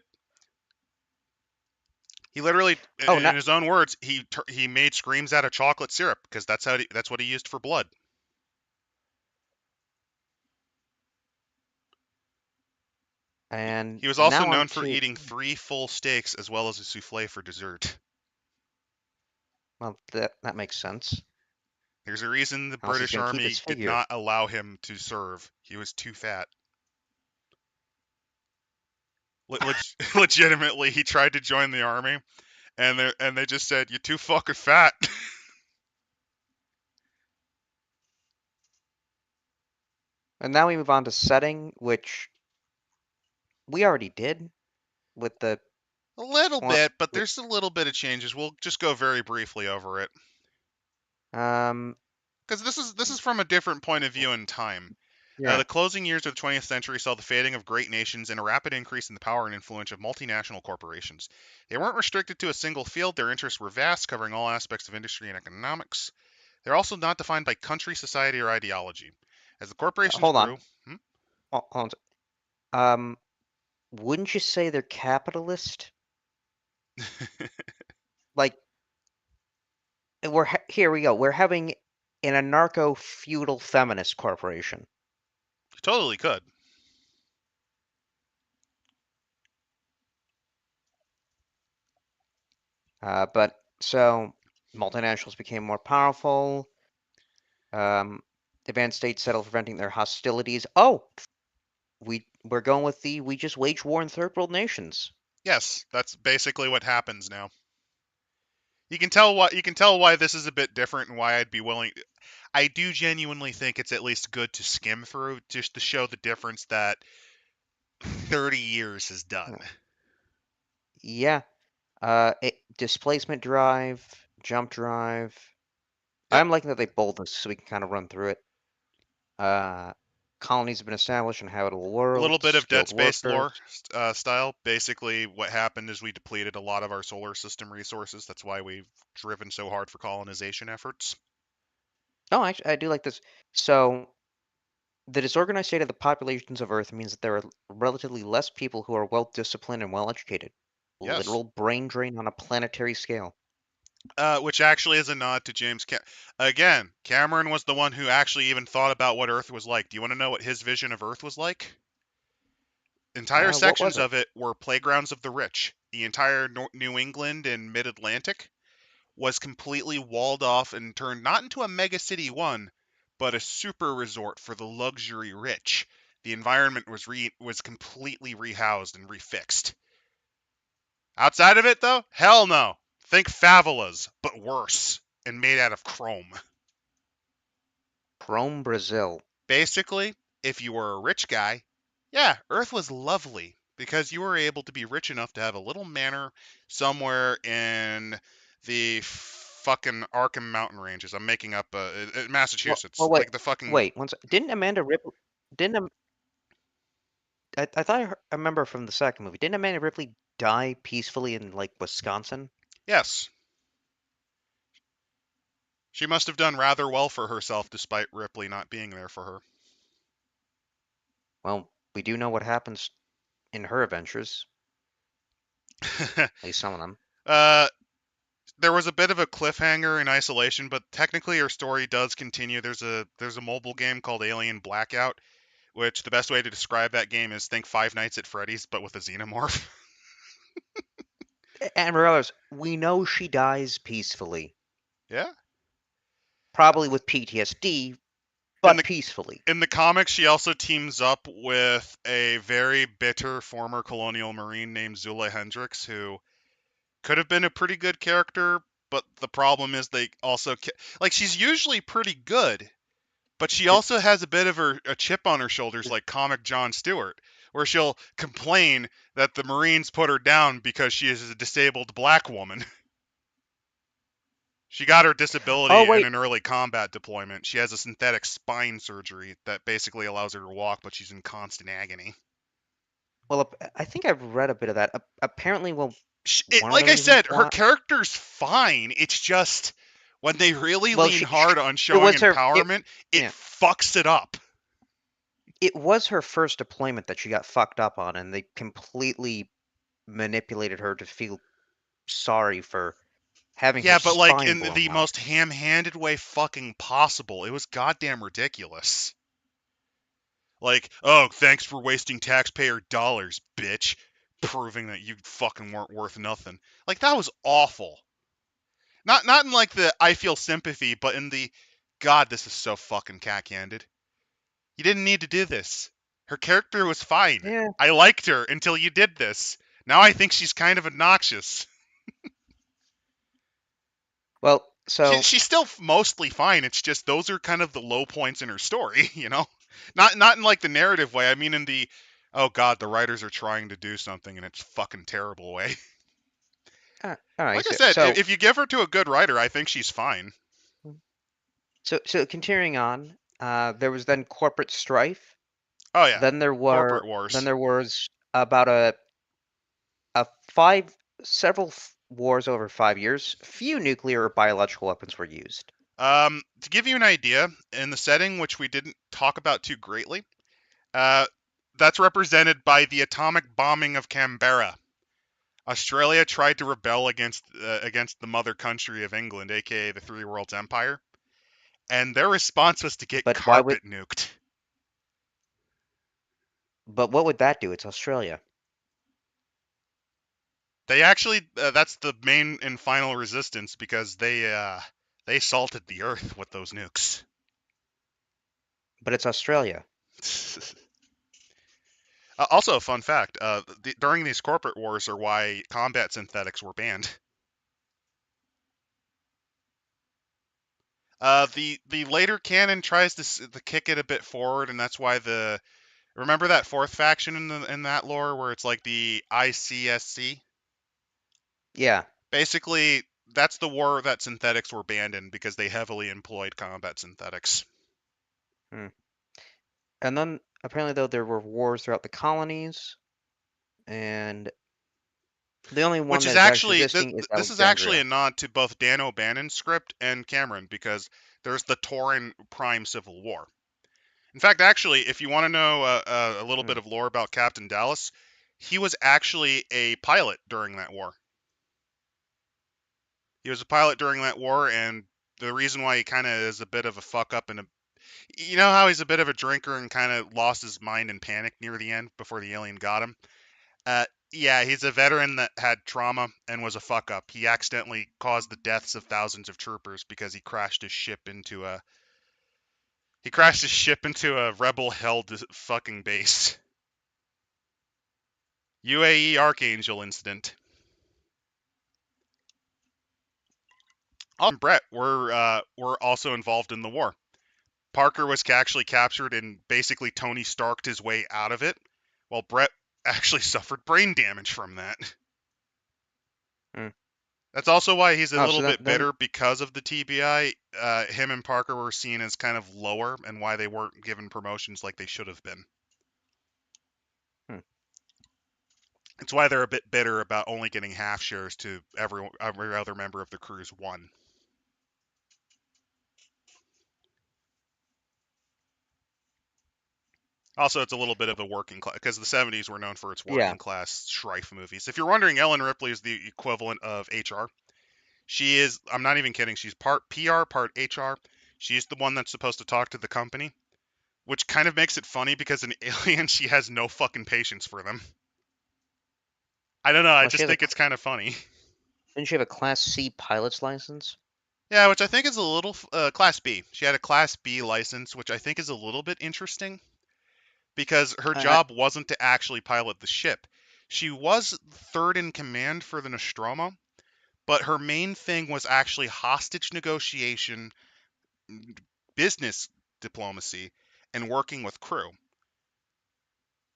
He literally, Oh, in not his own words, he made screams out of chocolate syrup because that's what he used for blood. and He was also now on known for to eating 3 full steaks as well as a souffle for dessert. well that makes sense. There's a reason the Else he's British gonna keep his Army did figure. not allow him to serve. He was too fat. Legitimately, he tried to join the army, and they just said, "You're too fucking fat." And now we move on to setting, which we already did with the A little quan- bit, but with there's a little bit of changes. We'll just go very briefly over it um because this is from a different point of view in time. yeah. The closing years of the 20th century saw the fading of great nations and a rapid increase in the power and influence of multinational corporations. They weren't restricted to a single field, their interests were vast, covering all aspects of industry and economics. They're also not defined by country, society, or ideology. As the corporations Hold on. grew, hmm? Hold on. Wouldn't you say they're capitalist? Like here we go. We're having an anarcho-feudal feminist corporation. Totally could. But so multinationals became more powerful. Um, advanced states settled for preventing their hostilities. Oh, we're going with the we just wage war in third world nations. Yes, that's basically what happens now. You can tell why this is a bit different and why I'd be willing. I do genuinely think it's at least good to skim through just to show the difference that 30 years has done. Yeah. Displacement drive, jump drive. Yep. I'm liking that they bold this so we can kind of run through it. Uh, colonies have been established in habitable A little worlds, bit of Dead skilled Space lore workers. style. Basically, what happened is we depleted a lot of our solar system resources. That's why we've driven so hard for colonization efforts. Oh, actually, I do like this. So, the disorganized state of the populations of Earth means that there are relatively less people who are well disciplined and well educated. Yes. Literal brain drain on a planetary scale. Which actually is a nod to Again, Cameron was the one who actually even thought about what Earth was like. Do you want to know what his vision of Earth was like? Entire What was sections it? of it were playgrounds of the rich. The entire New England and Mid Atlantic was completely walled off and turned not into a mega city one, but a super resort for the luxury rich. The environment was completely rehoused and refixed. Outside of it, though, hell no. Think favelas, but worse and made out of chrome. Chrome, Brazil. Basically, if you were a rich guy, yeah, Earth was lovely because you were able to be rich enough to have a little manor somewhere in the fucking Arkham mountain ranges. I'm making up Massachusetts, Wait, like the fucking wait. Didn't Amanda Ripley? Didn't I thought I remember from the second movie? Didn't Amanda Ripley die peacefully in like Wisconsin? yes. She must have done rather well for herself despite Ripley not being there for Well, we do know what happens in her adventures, her. at least some of them. uh there was a bit of a cliffhanger in isolation, but technically her story does continue. There's a mobile game called Alien Blackout, which the best way to describe that game is think Five Nights at Freddy's but with a xenomorph. And regardless, we know she dies peacefully, Yeah. probably with PTSD, In but the peacefully. in the comics, she also teams up with a very bitter former colonial marine named Zula Hendricks, who could have been a pretty good character, but the problem is they also like she's usually pretty good, but she Did, also has a bit of a chip on her shoulders, like comic John Stewart, where she'll complain that the Marines put her down because she is a disabled black woman. She got her oh disability in wait, an early combat deployment. She has a synthetic spine surgery that basically allows her to walk, but she's in constant agony. well, I think I've read a bit of that. Apparently, well, one of the Like I reasons said, her why, character's fine. It's just when they really well, lean hard on it showing was her, empowerment, it yeah, fucks it up. it was her first deployment that she got fucked up on, and they completely manipulated her to feel sorry for having her Yeah, but like spine in blown the off. most ham-handed way fucking possible. It was goddamn ridiculous. Like, oh, thanks for wasting taxpayer dollars, bitch. Proving that you fucking weren't worth nothing. Like that was awful. Not in like the I feel sympathy, but in the God, this is so fucking cack-handed. You didn't need to do this. Her character was fine. Yeah. I liked her until you did this. Now I think she's kind of obnoxious. Well, She, so she's still mostly fine. It's just those are kind of the low points in her story, you know? Not in like the narrative way. I mean in the oh god, the writers are trying to do something and it's fucking terrible way. all right. Like I said, if you give her to a good writer, I think she's fine. So continuing on, there was then corporate strife. Oh yeah, corporate Then wars. there was about a five several wars over 5 years. Few nuclear or biological weapons were used. To give you an idea, in the setting which we didn't talk about too greatly, uh, that's represented by the atomic bombing of Canberra. Australia tried to rebel against the mother country of England, aka the Three Worlds Empire, and their response was to get But why would? carpet nuked. But what would that do? It's Australia. They actually that's the main and final resistance because they salted the earth with those nukes. But it's Australia. Also, a fun fact: during these corporate wars are why combat synthetics were banned. The later canon tries to kick it a bit forward, and that's why the remember that fourth faction in that lore where it's like the ICSC. Yeah. Basically, that's the war that synthetics were banned in because they heavily employed combat synthetics. Hmm. And then apparently though there were wars throughout the colonies, and the only one Which is that is actually actually existing is this is actually Alexandria. a nod to both Dan O'Bannon's script and Cameron because there's the Tauren Prime Civil War. In fact, actually, if you want to know a little Hmm. bit of lore about Captain Dallas, he was actually a pilot during that war. He was a pilot during that war, and the reason why he kind of is a bit of a fuck up and you know how he's a bit of a drinker and kind of lost his mind and panicked near the end before the alien got him. Yeah, he's a veteran that had trauma and was a fuck up. He accidentally caused the deaths of thousands of troopers because he crashed his ship into a rebel held fucking base. UAE Archangel incident. And Brett were also involved in the war. Parker was actually captured and basically Tony Starked his way out of it, while Brett actually suffered brain damage from that. Hmm. That's also why he's a Oh, so little then, bit then bitter because of the TBI. Him and Parker were seen as kind of lower, and why they weren't given promotions like they should have been. hmm. It's why they're a bit bitter about only getting half shares to every other member of the crew's one. Also, it's a little bit of a working class because the '70s were known for its Yeah. working class strife movies. If you're wondering, Ellen Ripley is the equivalent of HR. She is. I'm not even kidding. She's part PR, part HR. She's the one that's supposed to talk to the company, which kind of makes it funny because in Alien she has no fucking patience for them. I don't know. I Well, she just has a. think it's kind of funny. Didn't she have a Class C pilot's license? Yeah, which I think is a little Class B. She had a Class B license, which I think is a little bit interesting because her I, job wasn't to actually pilot the ship. She was third in command for the Nostromo, but her main thing was actually hostage negotiation, business diplomacy, and working with crew.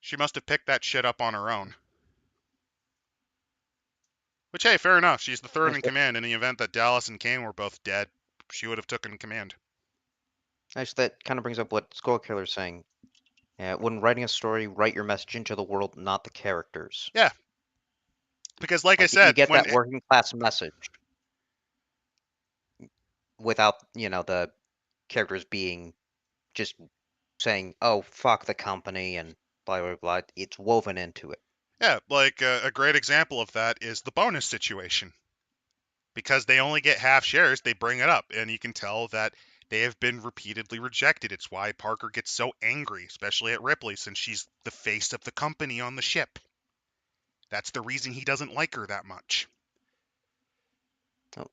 She must have picked that shit up on her own. Which, hey, fair enough. She's the third in command. In the event that Dallas and Kane were both dead, she would have taken command. actually, that kind of brings up what Skullkiller's saying. When writing a story, write your message into the world, not the characters. Yeah, because like I Like you said, get when that working class message without, the characters being just saying, "Oh, fuck the company," and blah blah blah. It's woven into it. yeah, like a great example of that is the bonus situation. Because they only get half shares, they bring it up, and you can tell that they have been repeatedly rejected. It's why Parker gets so angry, especially at Ripley, since she's the face of the company on the ship. That's the reason he doesn't like her that much. Oh,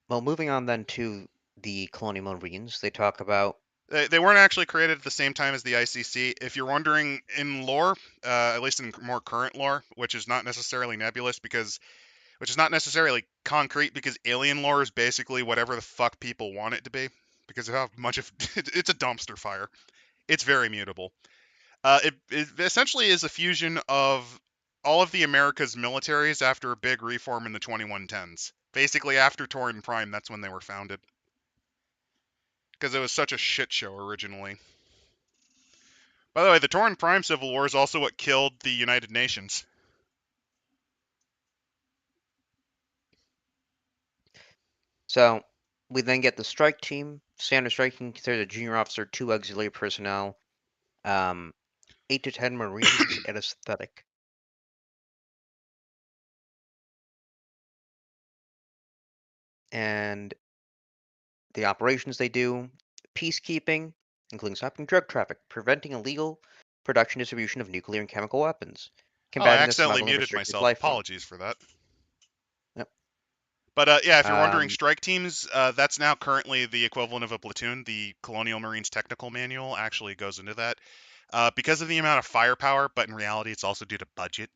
well, moving on then to the Colonial Marines, they talk about. They weren't actually created at the same time as the ICC. If you're wondering, in lore, at least in more current lore, which is not necessarily nebulous which is not necessarily concrete because alien lore is basically whatever the fuck people want it to be because of how much of it's a dumpster fire. It's very mutable. It essentially is a fusion of all of the America's militaries after a big reform in the 2110s. Basically, after Torin Prime, that's when they were founded because it was such a shit show originally. By the way, the Torin Prime Civil War is also what killed the United Nations. So we then get the strike team. Standard strike team considered a junior officer, 2 auxiliary personnel, 8 to 10 Marines, and a synthetic. and the operations they do, peacekeeping, including stopping drug traffic, preventing illegal production distribution of nuclear and chemical weapons, Oh, I combating the accidentally smuggling of muted restricted myself. life forms. Apologies for that. Yep. But yeah, if you're wondering, Um, strike teams, that's now currently the equivalent of a platoon. The Colonial Marines Technical Manual actually goes into that. Because of the amount of firepower, but in reality, it's also due to budget.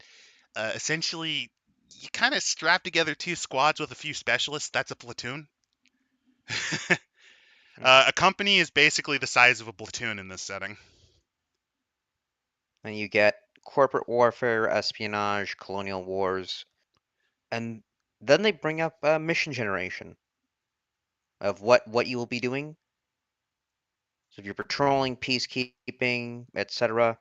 Essentially, you kind of strap together two squads with a few specialists. That's a platoon. hmm. A company is basically the size of a platoon in this setting. And you get corporate warfare, espionage, colonial wars, and then they bring up mission generation of what you will be doing. So if you're patrolling, peacekeeping, etc.,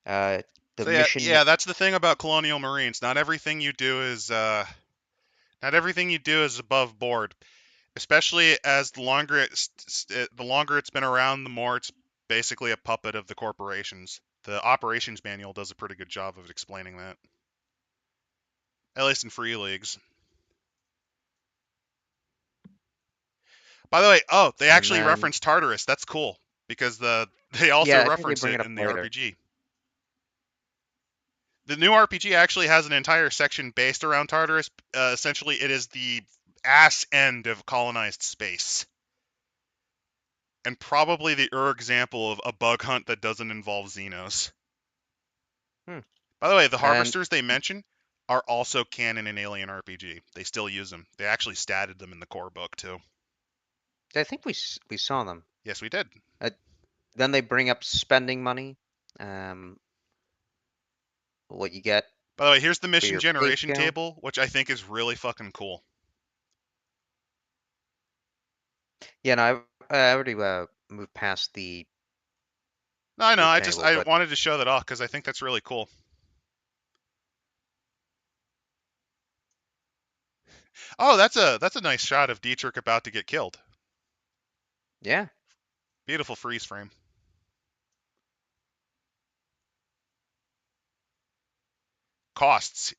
uh, the So yeah, mission. yeah, that's the thing about Colonial Marines. Not everything you do is above board. Especially as the longer it's been around, the more it's basically a puppet of the corporations. The operations manual does a pretty good job of explaining that, at least in free leagues. By the way, oh, they And actually then, reference Tartarus. That's cool because they also yeah, I think they reference bring it it up in the later. RPG. The new RPG actually has an entire section based around Tartarus. Essentially, it is the ass end of colonized space, and probably the example of a bug hunt that doesn't involve Xenos. Hmm. By the way, the And harvesters they mention are also canon in Alien RPG. They still use them. They actually statted them in the core book too. I think we saw them. Yes, we did. Uh, then they bring up spending money, um, what you get By the way, here's the for mission your pay generation scale. table, which I think is really fucking cool. Yeah, no, I already moved past No, I know. the I table, but wanted to show that off because I think that's really cool. Oh, that's a nice shot of Dietrich about to get killed. yeah, Beautiful freeze frame. Costs.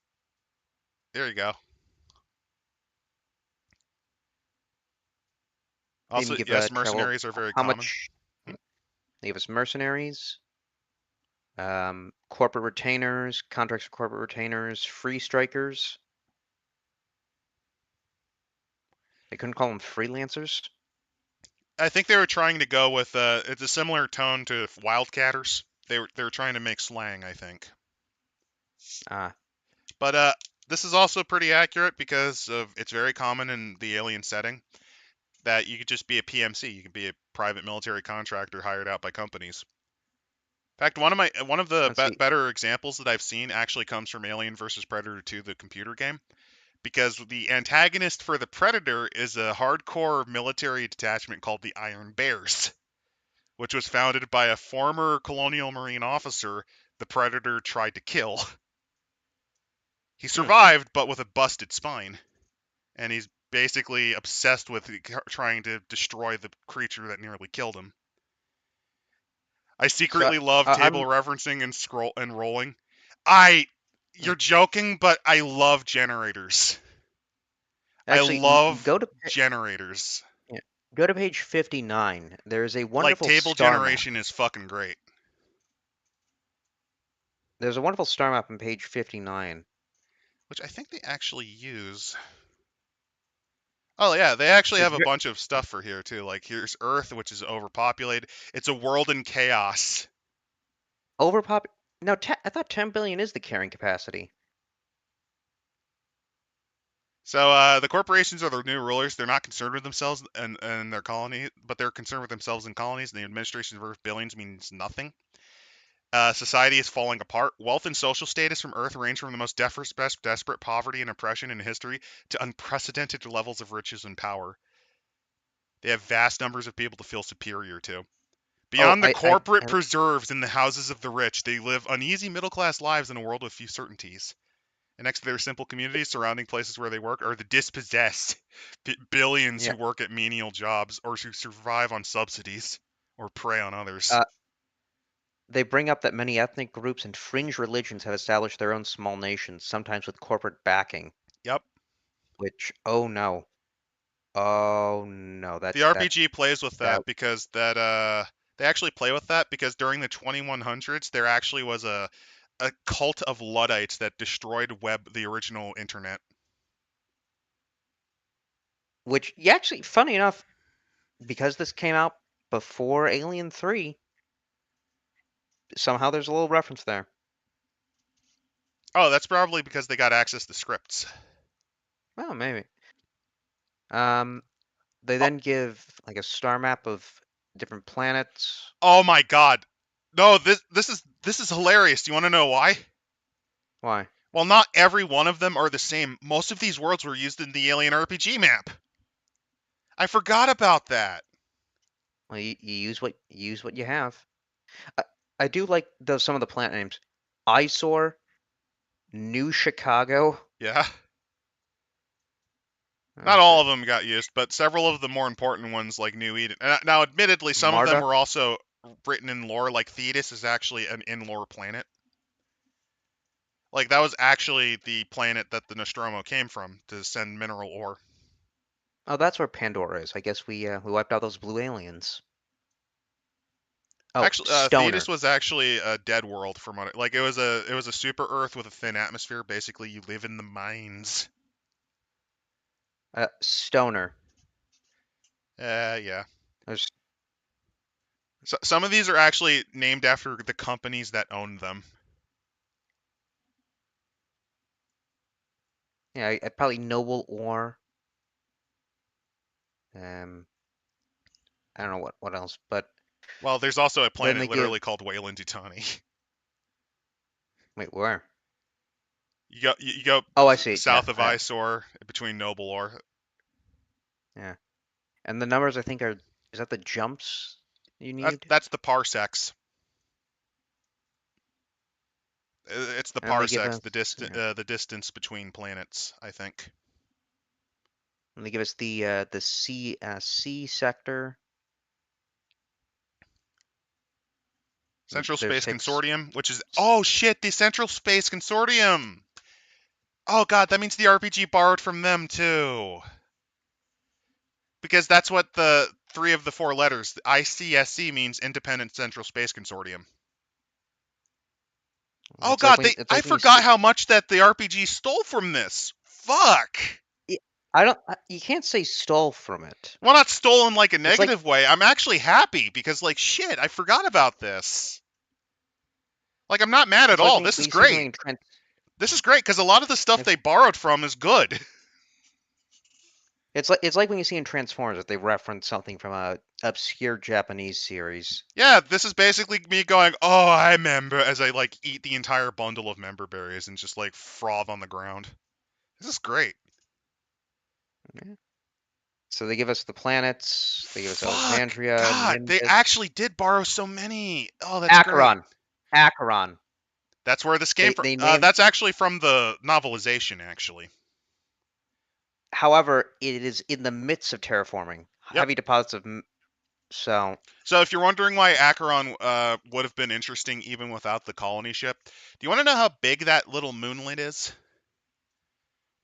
There you go. they even Also, give yes, a travel of mercenaries are very how common. much. Hmm? They give us mercenaries, corporate retainers, contracts for corporate retainers, free strikers. They couldn't call them freelancers. I think they were trying to go with it's a similar tone to Wildcatters. They were trying to make slang, I think. Ah, But this is also pretty accurate because of it's very common in the alien setting that you could just be a PMC. You could be a private military contractor hired out by companies. In fact, one of the let's see. better examples that I've seen actually comes from Alien versus Predator 2, the computer game, because the antagonist for the Predator is a hardcore military detachment called the Iron Bears, which was founded by a former colonial marine officer the Predator tried to kill. He Hmm. survived, but with a busted spine, and he's basically obsessed with trying to destroy the creature that nearly killed him. I So secretly love table I'm referencing and scroll and rolling. I mm, You're joking, but I love generators. I actually love go to generators. yeah, go to page 59. There is a Like wonderful table star map. generation is fucking great. There's a wonderful star map on page 59. Which I think they actually use. Oh yeah, they actually So have a bunch of stuff for here too. Like here's Earth, which is overpopulated. It's a world in chaos. overpop. No, I thought 10 billion is the carrying capacity. So the corporations are the new rulers. They're not concerned with themselves and their colony, but they're concerned with themselves and colonies. And the administration of Earth billions means nothing. Society is falling apart. Wealth and social status from Earth range from the most desperate poverty and oppression in history to unprecedented levels of riches and power. They have vast numbers of people to feel superior to. Oh, Beyond the corporate I preserves in the houses of the rich, they live uneasy middle class lives in a world with few certainties. And next to their simple communities surrounding places where they work are the dispossessed billions yeah. who work at menial jobs or who survive on subsidies or prey on others. Uh, they bring up that many ethnic groups and fringe religions have established their own small nations, sometimes with corporate backing. Yep. Which, oh no. Oh no, The RPG plays with that that because they actually play with that because during the 2100s there actually was a cult of Luddites that destroyed the original internet. which yeah, actually, funny enough, because this came out before Alien 3, somehow there's a little reference there. Oh, that's probably because they got access to scripts. Oh, maybe. Um, they Oh, then give like a star map of different planets. oh my God. No, this is hilarious. Do you want to know why? Why? Well, not every one of them are the same. Most of these worlds were used in the Alien RPG map. I forgot about that. Well, you use what you have. I, I do like some of the planet names. Eyesore, New Chicago. Yeah. Not That's all it. of them got used, but several of the more important ones, like New Eden. Now, admittedly, some of them were Marduk. also written in lore. Like Thetis is actually an in-lore planet. Like that was actually the planet that the Nostromo came from to send mineral ore. Oh, that's where Pandora is. I guess we wiped out those blue aliens. Oh, Actually, Thetis Stoner. was actually a dead world from what like it was a super Earth with a thin atmosphere. Basically, you live in the mines. Stoner. Yeah. There's So, some of these are actually named after the companies that owned them. yeah, probably Noble Ore. Um, I don't know what else, but Well, there's also a then planet they give. literally called Weyland-Yutani. Wait, where? You go Oh, I see. Yeah, south of Eyesore between Noble Ore. yeah. And the numbers I think are is that the jumps you That, need? that's the parsecs. It's the And then they give parsecs, us the distance between planets. I think the C sector. Central There's Space six. Consortium, which is oh shit, the Central Space Consortium. Oh god, that means the RPG borrowed from them too. Because that's what the three of the four letters, the ICSC means Independent Central Space Consortium. Oh god, It's I like when you forgot see. how much that the RPG stole from this. Fuck. I don't. You can't say stole from it. Well, not stolen like a It's like negative way. I'm actually happy because like shit, I forgot about this. Like I'm not mad at it's like all. when This is you see something great. in trans. This is great because a lot of the stuff If they borrowed from is good. it's like when you see in Transformers that they reference something from a obscure Japanese series. Yeah, this is basically me going, "Oh, I remember," as I like eat the entire bundle of member berries and just like froth on the ground. This is great. Yeah. So they give us the planets. They give us Fuck, Alexandria, God, they Nimbus, actually did borrow so many. Oh, that's great. Acheron. Acheron. That's where this came They from. they named. That's actually from the novelization, actually. However, it is in the midst of terraforming. Yep. Heavy deposits of so. So if you're wondering why Acheron would have been interesting even without the colony ship, do you want to know how big that little moonlet is?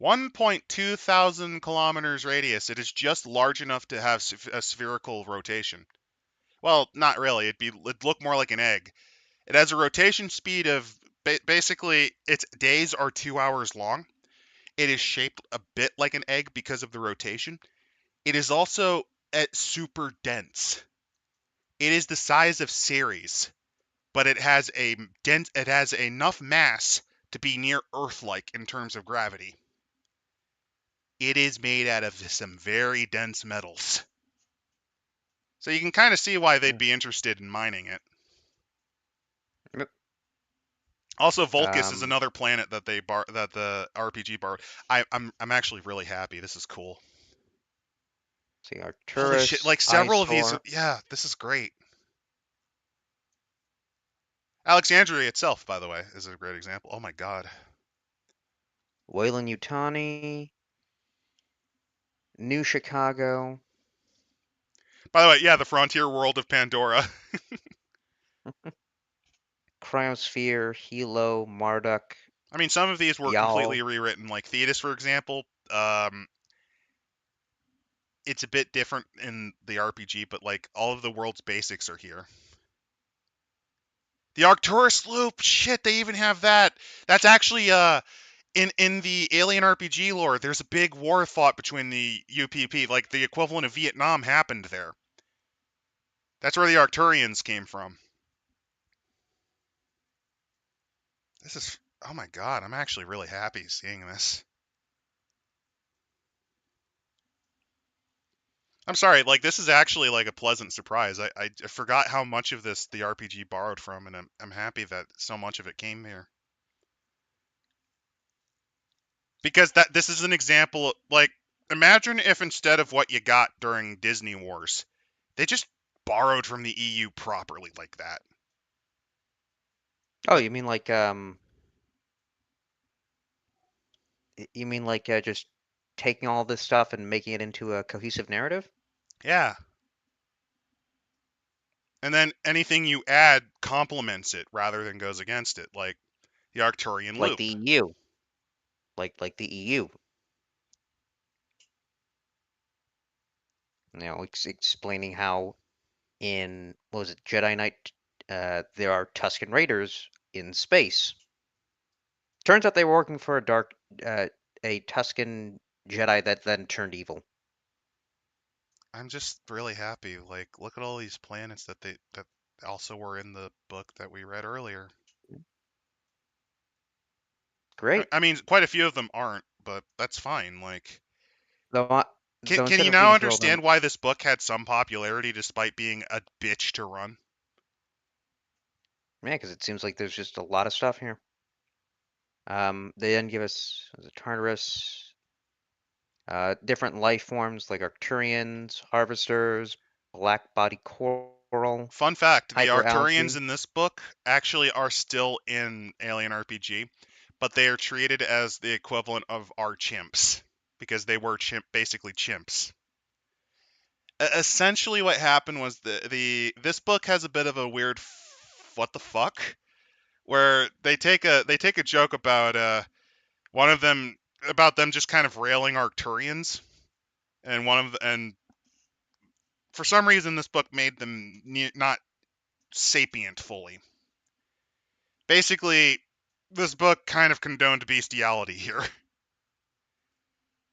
1.2 thousand kilometers radius. It is just large enough to have a spherical rotation. Well, not really. It'd look more like an egg. It has a rotation speed of basically its days are 2 hours long. It is shaped a bit like an egg because of the rotation. It is also super dense. It is the size of Ceres, but it has enough mass to be near Earth-like in terms of gravity. It is made out of some very dense metals. So you can kind of see why they'd Mm, be interested in mining it. yep. Also, Volcus is Um, another planet that that the RPG borrowed. I'm actually really happy. This is cool. see Holy shit! Arcturus, Like several of these, Eyesore. yeah, this is great. Alexandria itself, by the way, is a great example. Oh my god. Weyland-Yutani, New Chicago, By the way, yeah, the frontier world of Pandora. Cryosphere, Hilo, Marduk, I mean, some of these were Yal. completely rewritten, like Thetis, for example. Um, it's a bit different in the RPG, but like all of the world's basics are here. The Arcturus loop, shit, they even have that. That's actually in the Alien RPG lore. There's a big war fought between the UPP, like the equivalent of Vietnam happened there. That's where the Arcturians came from. This is, oh my god, I'm actually really happy seeing this. I'm sorry, like this is actually like a pleasant surprise. I forgot how much of this the RPG borrowed from, and I'm happy that so much of it came here. Because that this is an example of, like, imagine if instead of what you got during Disney Wars, they just borrowed from the EU properly like that. Oh, Like, you mean like just taking all this stuff and making it into a cohesive narrative? yeah. And then anything you add complements it rather than goes against it, like the Arcturian Like loop. the EU. Like the EU. You know, explaining how in what was it, Jedi Knight, there are Tusken Raiders in space. Turns out they were working for uh, a Tusken Jedi that then turned evil. I'm just really happy. Like, look at all these planets that also were in the book that we read earlier. Great. I mean, quite a few of them aren't, but that's fine. Like, Though can instead you of now reading through all of them, understand why this book had some popularity despite being a bitch to run? yeah, because it seems like there's just a lot of stuff here. They then give us the Tartarus, different life forms like Arcturians, Harvesters, black body coral, Fun fact, the Arcturians hyperalgae. in this book actually are still in Alien RPG, but they are treated as the equivalent of our chimps because they were basically chimps. Essentially what happened was the this book has a bit of a weird what the fuck where they take a joke about one of them about them just kind of railing Arcturians, and and for some reason this book made them not sapient fully. Basically, this book kind of condoned bestiality here.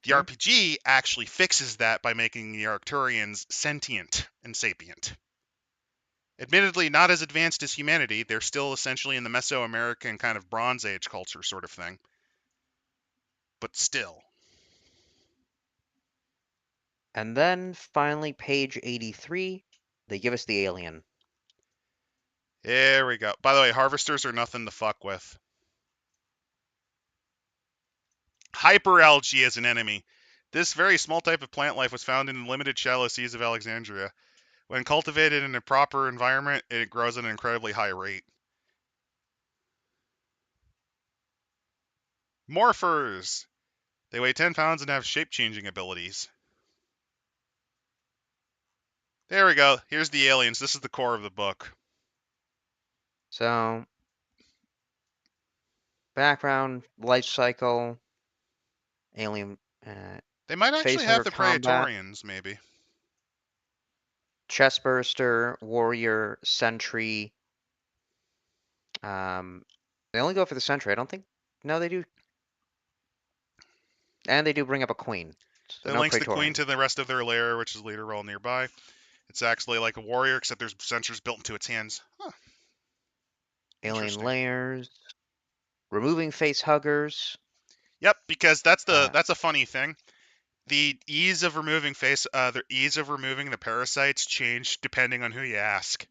The Hmm? RPG actually fixes that by making the Arcturians sentient and sapient. Admittedly, not as advanced as humanity, they're still essentially in the Mesoamerican kind of Bronze Age culture sort of thing. But still. And then finally, page 83, they give us the alien. There we go. By the way, harvesters are nothing to fuck with. Hyperalgae as an enemy. This very small type of plant life was found in the limited shallow seas of Alexandria. When cultivated in a proper environment, it grows at an incredibly high rate. Morphers! They weigh 10 pounds and have shape-changing abilities. There we go. Here's the aliens. This is the core of the book. So, background, life cycle, alien They might actually have facehugger the combat, Praetorians, maybe. chestburster, warrior, sentry. Um, they only go for the sentry. I don't think. No, they do. And they do bring up a queen. So That no links the queen Praetorians. to the rest of their lair, which is leader role nearby. It's actually like a warrior, except there's sensors built into its hands. Huh, Alien interesting. layers, removing face huggers. Yep, because Uh, that's a funny thing. The ease of removing the parasites changed depending on who you ask.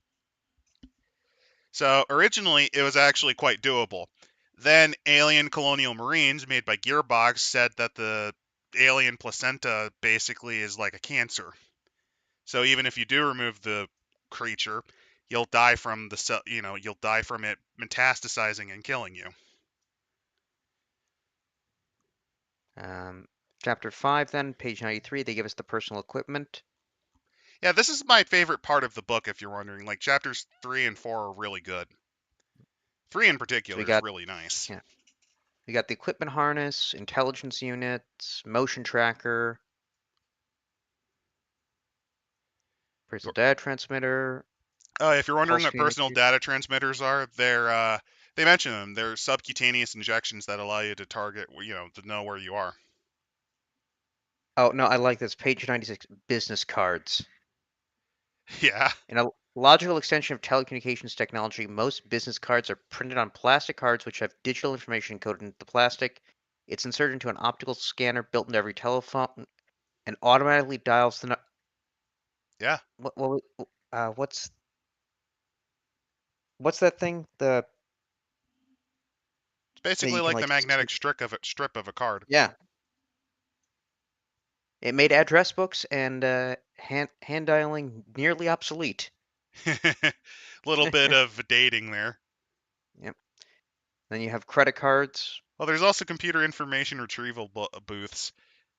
So originally it was actually quite doable. Then Alien Colonial Marines, made by Gearbox, said that the alien placenta basically is like a cancer. So even if you do remove the creature, you'll die from the you'll die from it metastasizing and killing you. um, chapter 5, then, page 93, they give us the personal equipment. Yeah, this is my favorite part of the book if you're wondering. Like chapters 3 and 4 are really good. 3 in So we particular is got, really nice. yeah, we got the equipment harness, intelligence units, motion tracker. Personal data transmitter, If you're wondering pulse what personal communicator. data transmitters are, they mention them. They're subcutaneous injections that allow you to target, to know where you are. Oh, no, I like this. Page 96, business cards. Yeah. In a logical extension of telecommunications technology, most business cards are printed on plastic cards which have digital information encoded into the plastic. It's inserted into an optical scanner built into every telephone and automatically dials the. Yeah. What, what's that thing? The It's that basically you can like the like. magnetic strip of a card. Yeah, it made address books and hand dialing nearly obsolete. Little bit of dating there. Yep. Then you have credit cards. Well, there's also computer information retrieval booths.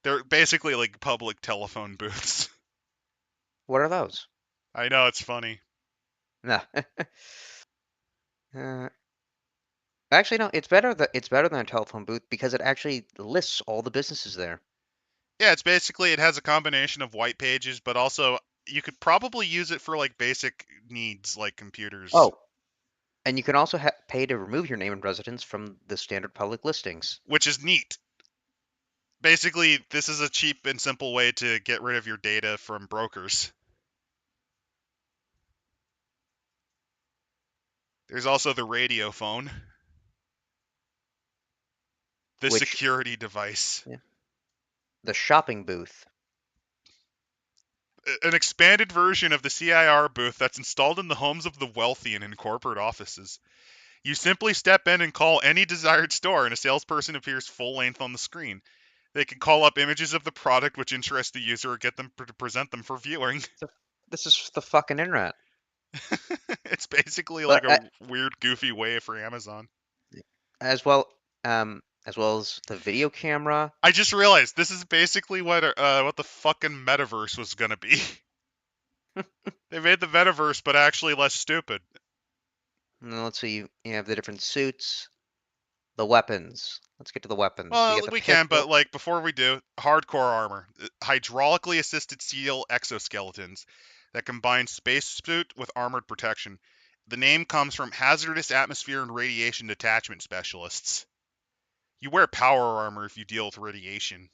They're basically like public telephone booths. What are those? I know, it's funny. No. uh, Actually, no. It's better than a telephone booth because it actually lists all the businesses there. Yeah, it has a combination of white pages, but also you could probably use it for like basic needs like computers, Oh, and you can also pay to remove your name and residence from the standard public listings. which is neat. Basically, this is a cheap and simple way to get rid of your data from brokers. There's also the radio phone, the Which security device. yeah, the shopping booth. An expanded version of the CIR booth that's installed in the homes of the wealthy and in corporate offices. You simply step in and call any desired store, and a salesperson appears full length on the screen. They can call up images of the product which interest the user or get them to present them for viewing. So this is the fucking internet. It's basically like But a weird, goofy way for Amazon. as well, as well as the video camera. I just realized this is basically what the fucking metaverse was gonna be. They made the metaverse, but actually less stupid. And then let's see. You have the different suits, the weapons. Let's get to the weapons. So you got Well, the we can, but pistol. like before we do, hardcore armor, hydraulically assisted steel exoskeletons that combine spacesuit with armored protection. The name comes from hazardous atmosphere and radiation detachment specialists. You wear power armor if you deal with radiation.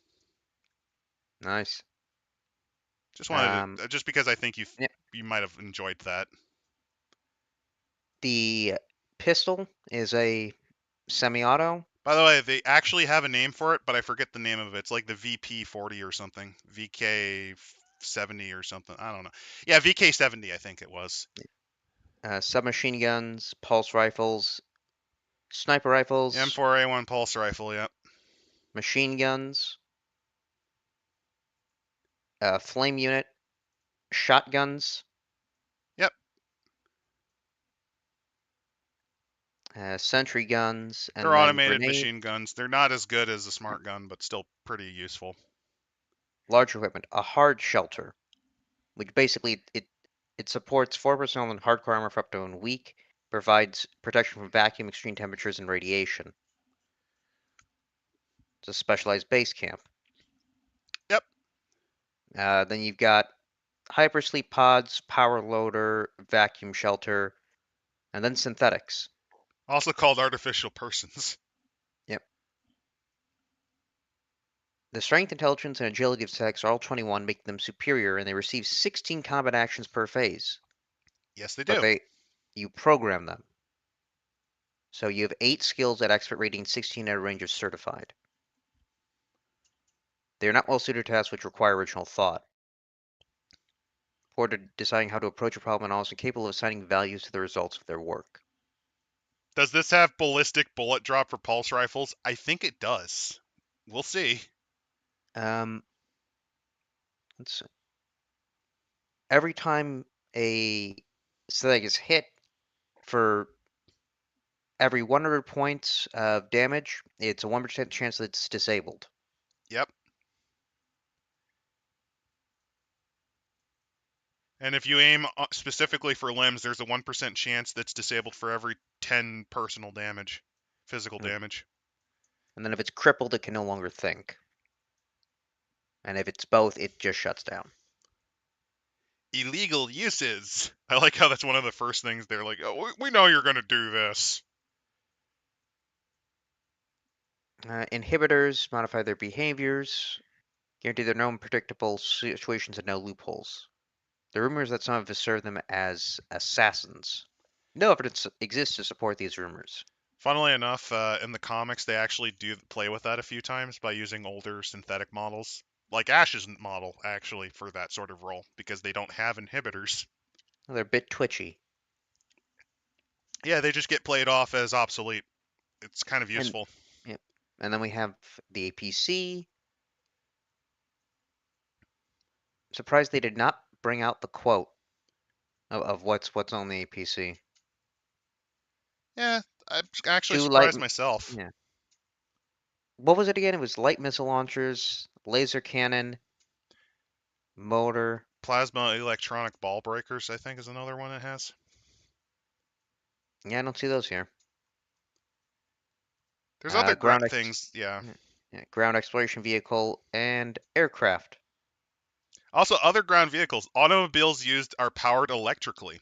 Nice. Just wanted Um, to, just because I think yeah, you might have enjoyed that. the pistol is a semi-auto. By the way, they actually have a name for it, but I forget the name of it. It's like the VP40 or something, VK70 or something. I don't know. Yeah, VK70, I think it was. Submachine guns, pulse rifles, sniper rifles, M4A1 pulse rifle. Yep. machine guns, flame unit, shotguns, Yep. sentry guns, They're and then automated grenade, machine guns. They're not as good as a smart gun, but still pretty useful. large equipment, a hard shelter, which basically it supports 4 personnel and hardcore armor for up to 1 week, provides protection from vacuum, extreme temperatures, and radiation. It's a specialized base camp. Yep. Then you've got hypersleep pods, power loader, vacuum shelter, and then synthetics. Also called artificial persons. Yep. The strength, intelligence, and agility of synthetics are all 21, making them superior, and they receive 16 combat actions per phase. Yes, they But do. you program them. So you have 8 skills at expert rating, 16 at a range of certified. They are not well suited to tasks which require original thought. Poor to deciding how to approach a problem and also capable of assigning values to the results of their work. Does this have ballistic bullet drop for pulse rifles? I think it does. We'll see. Um, let's see. Every time a synthetic is hit, for every 100 points of damage, it's a 1% chance that it's disabled. Yep. And if you aim specifically for limbs, there's a 1% chance that's disabled for every 10 personal damage, physical Mm. damage. And then if it's crippled, it can no longer think. And if it's both, it just shuts down. Illegal uses. I like how that's one of the first things they're like, oh, we know you're gonna do this. Inhibitors modify their behaviors, guarantee there are no unpredictable situations and no loopholes. The rumor is that some have served them as assassins. No evidence exists to support these rumors. Funnily enough, in the comics, they actually do play with that a few times by using older synthetic models, like Ash's model, actually, for that sort of role, because they don't have inhibitors. They're a bit twitchy. Yeah, they just get played off as obsolete. It's kind of And useful. yeah. And then we have the APC. Surprised they did not bring out the quote of what's on the APC. Yeah, I'm actually Two light, surprised myself. yeah. What was it again? It was light missile launchers, laser cannon, motor. Plasma electronic ball breakers, I think, is another one it has. Yeah, I don't see those here. There's other Ground things, yeah. yeah, ground exploration vehicle and aircraft. Also, other ground vehicles. Automobiles used are powered electrically,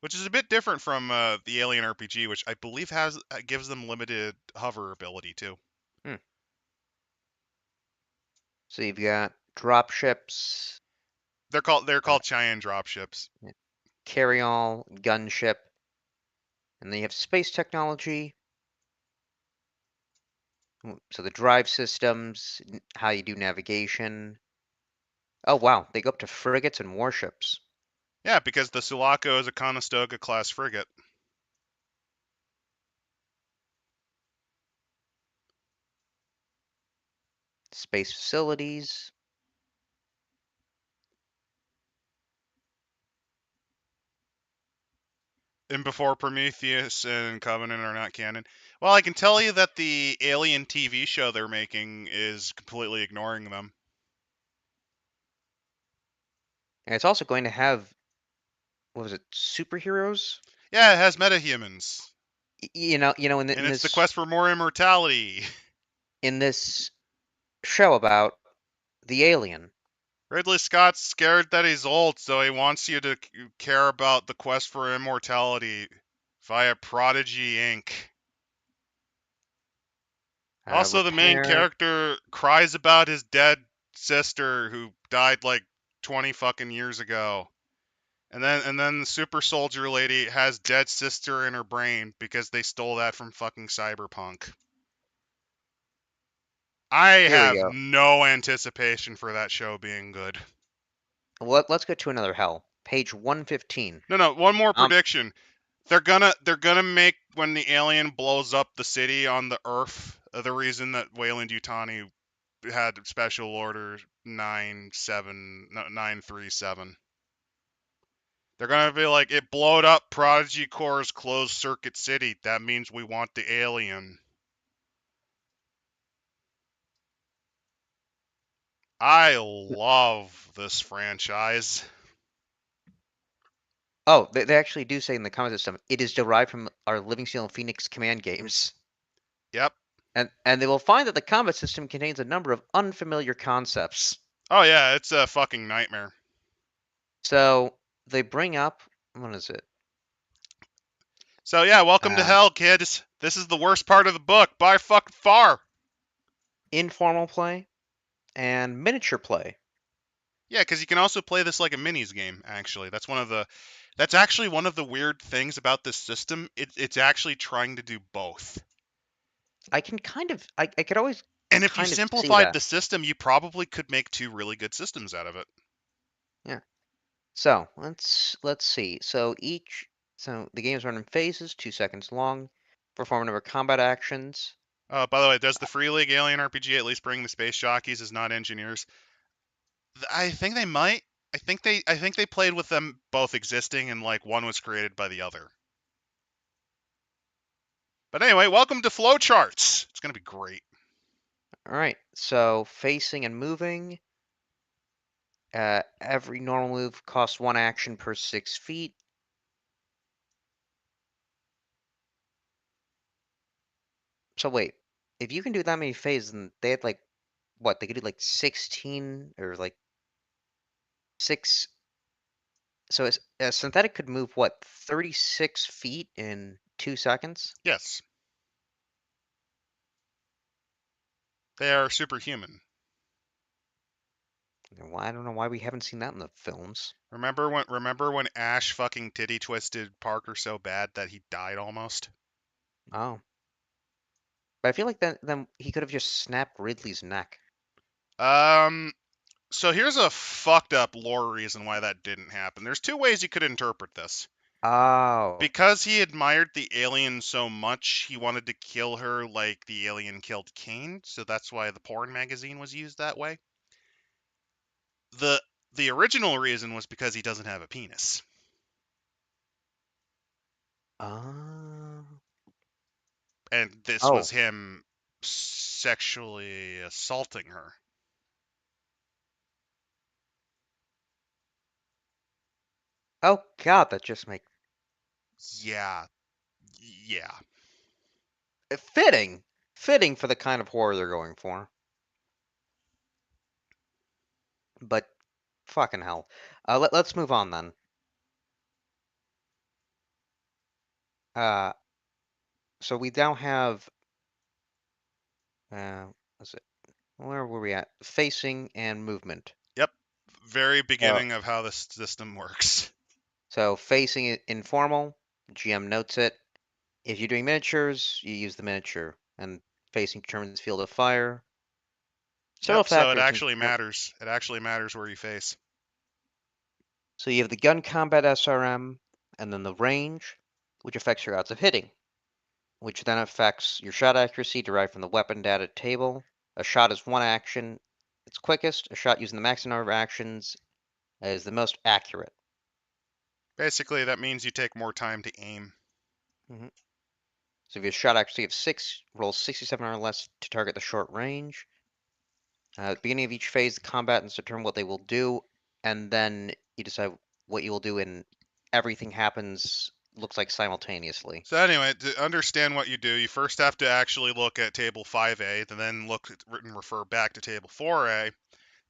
which is a bit different from the Alien RPG, which I believe has gives them limited hover ability too. Hmm. So you've got drop ships, They're called uh, Cheyenne dropships. carry-all, gunship, and then you have space technology. So the drive systems, how you do navigation. Oh wow, they go up to frigates and warships. Yeah, because the Sulaco is a Conestoga class frigate. Space facilities. And before Prometheus and Covenant are not canon. Well, I can tell you that the Alien TV show they're making is completely ignoring them. And it's also going to have, what was it, superheroes? Yeah, it has metahumans, In and it's the this quest for more immortality. show about the alien. Ridley Scott's scared that he's old, so he wants you to care about the quest for immortality via Prodigy Inc. Also, the main Repair. character cries about his dead sister who died like 20 fucking years ago. And then the super soldier lady has dead sister in her brain because they stole that from fucking Cyberpunk. I Here we have go. no anticipation for that show being good. Let's go to another hell. Page 115. No, one more Um, prediction. They're gonna make when the alien blows up the city on the Earth the reason that Wayland Yutani had special order 937. They're gonna be like, it blowed up Prodigy Corps' closed circuit city. That means we want the alien. I love this franchise. oh, they actually do say in the comment system, it is derived from our Living Steel and Phoenix command games. Yep. And they will find that the combat system contains a number of unfamiliar concepts. Oh yeah, it's a fucking nightmare. So they bring up, what is it? So yeah, welcome to Uh, hell, kids. This is the worst part of the book by fucking far. informal play and miniature play. Yeah, because you can also play this like a minis game. Actually, that's actually one of the weird things about this system. It's actually trying to do both. I could always And if you kind of see simplified that. the system, you probably could make two really good systems out of it. Yeah. So let's see. So the games run in phases, 2 seconds long. Perform a number of combat actions. By the way, does the Free League Alien RPG at least bring the space jockeys as not engineers? I think they might. I think they played with them both existing and like one was created by the other. But anyway, welcome to flowcharts. It's gonna be great. All right. So facing and moving. Every normal move costs 1 action per 6 feet. So wait, if you can do that many phases, then they had like what? They could do like 16 or like six. So a synthetic could move what, 36 feet in 2 seconds? Yes, they are superhuman. Well, I don't know why we haven't seen that in the films. Remember when Ash fucking titty twisted Parker so bad that he died almost? Oh. But I feel like then he could have just snapped Ridley's neck. Um, so here's a fucked up lore reason why that didn't happen. There's two ways you could interpret this. Oh. Because he admired the alien so much, he wanted to kill her like the alien killed Kane, so that's why the porn magazine was used that way. The the original reason was because he doesn't have a penis. Oh. And this was Oh. him sexually assaulting her. Oh God, that just makes Yeah. Yeah. fitting. Fitting for the kind of horror they're going for. But fucking hell. Let's move on then. Uh, so we now have uh, what's it? Where were we at? Facing and movement. Yep. Very So, beginning of how this system works. so facing informal. GM notes it. If you're doing miniatures, you use the miniature, and facing determines field of fire. Several Yep, so it factors actually matters. It actually matters where you face. So you have the gun combat SRM, and then the range, which affects your odds of hitting, which then affects your shot accuracy derived from the weapon data table. A shot is one action. It's quickest. A shot using the maximum number of actions is the most accurate. Basically, that means you take more time to aim. hmm So if you have shot accuracy of 6, roll 67 or less to target the short range. At the beginning of each phase, the combatants determine what they will do, and then you decide what you will do, and everything happens, looks like simultaneously. So anyway, to understand what you do, you first have to actually look at table 5A, and then look at, and refer back to table 4A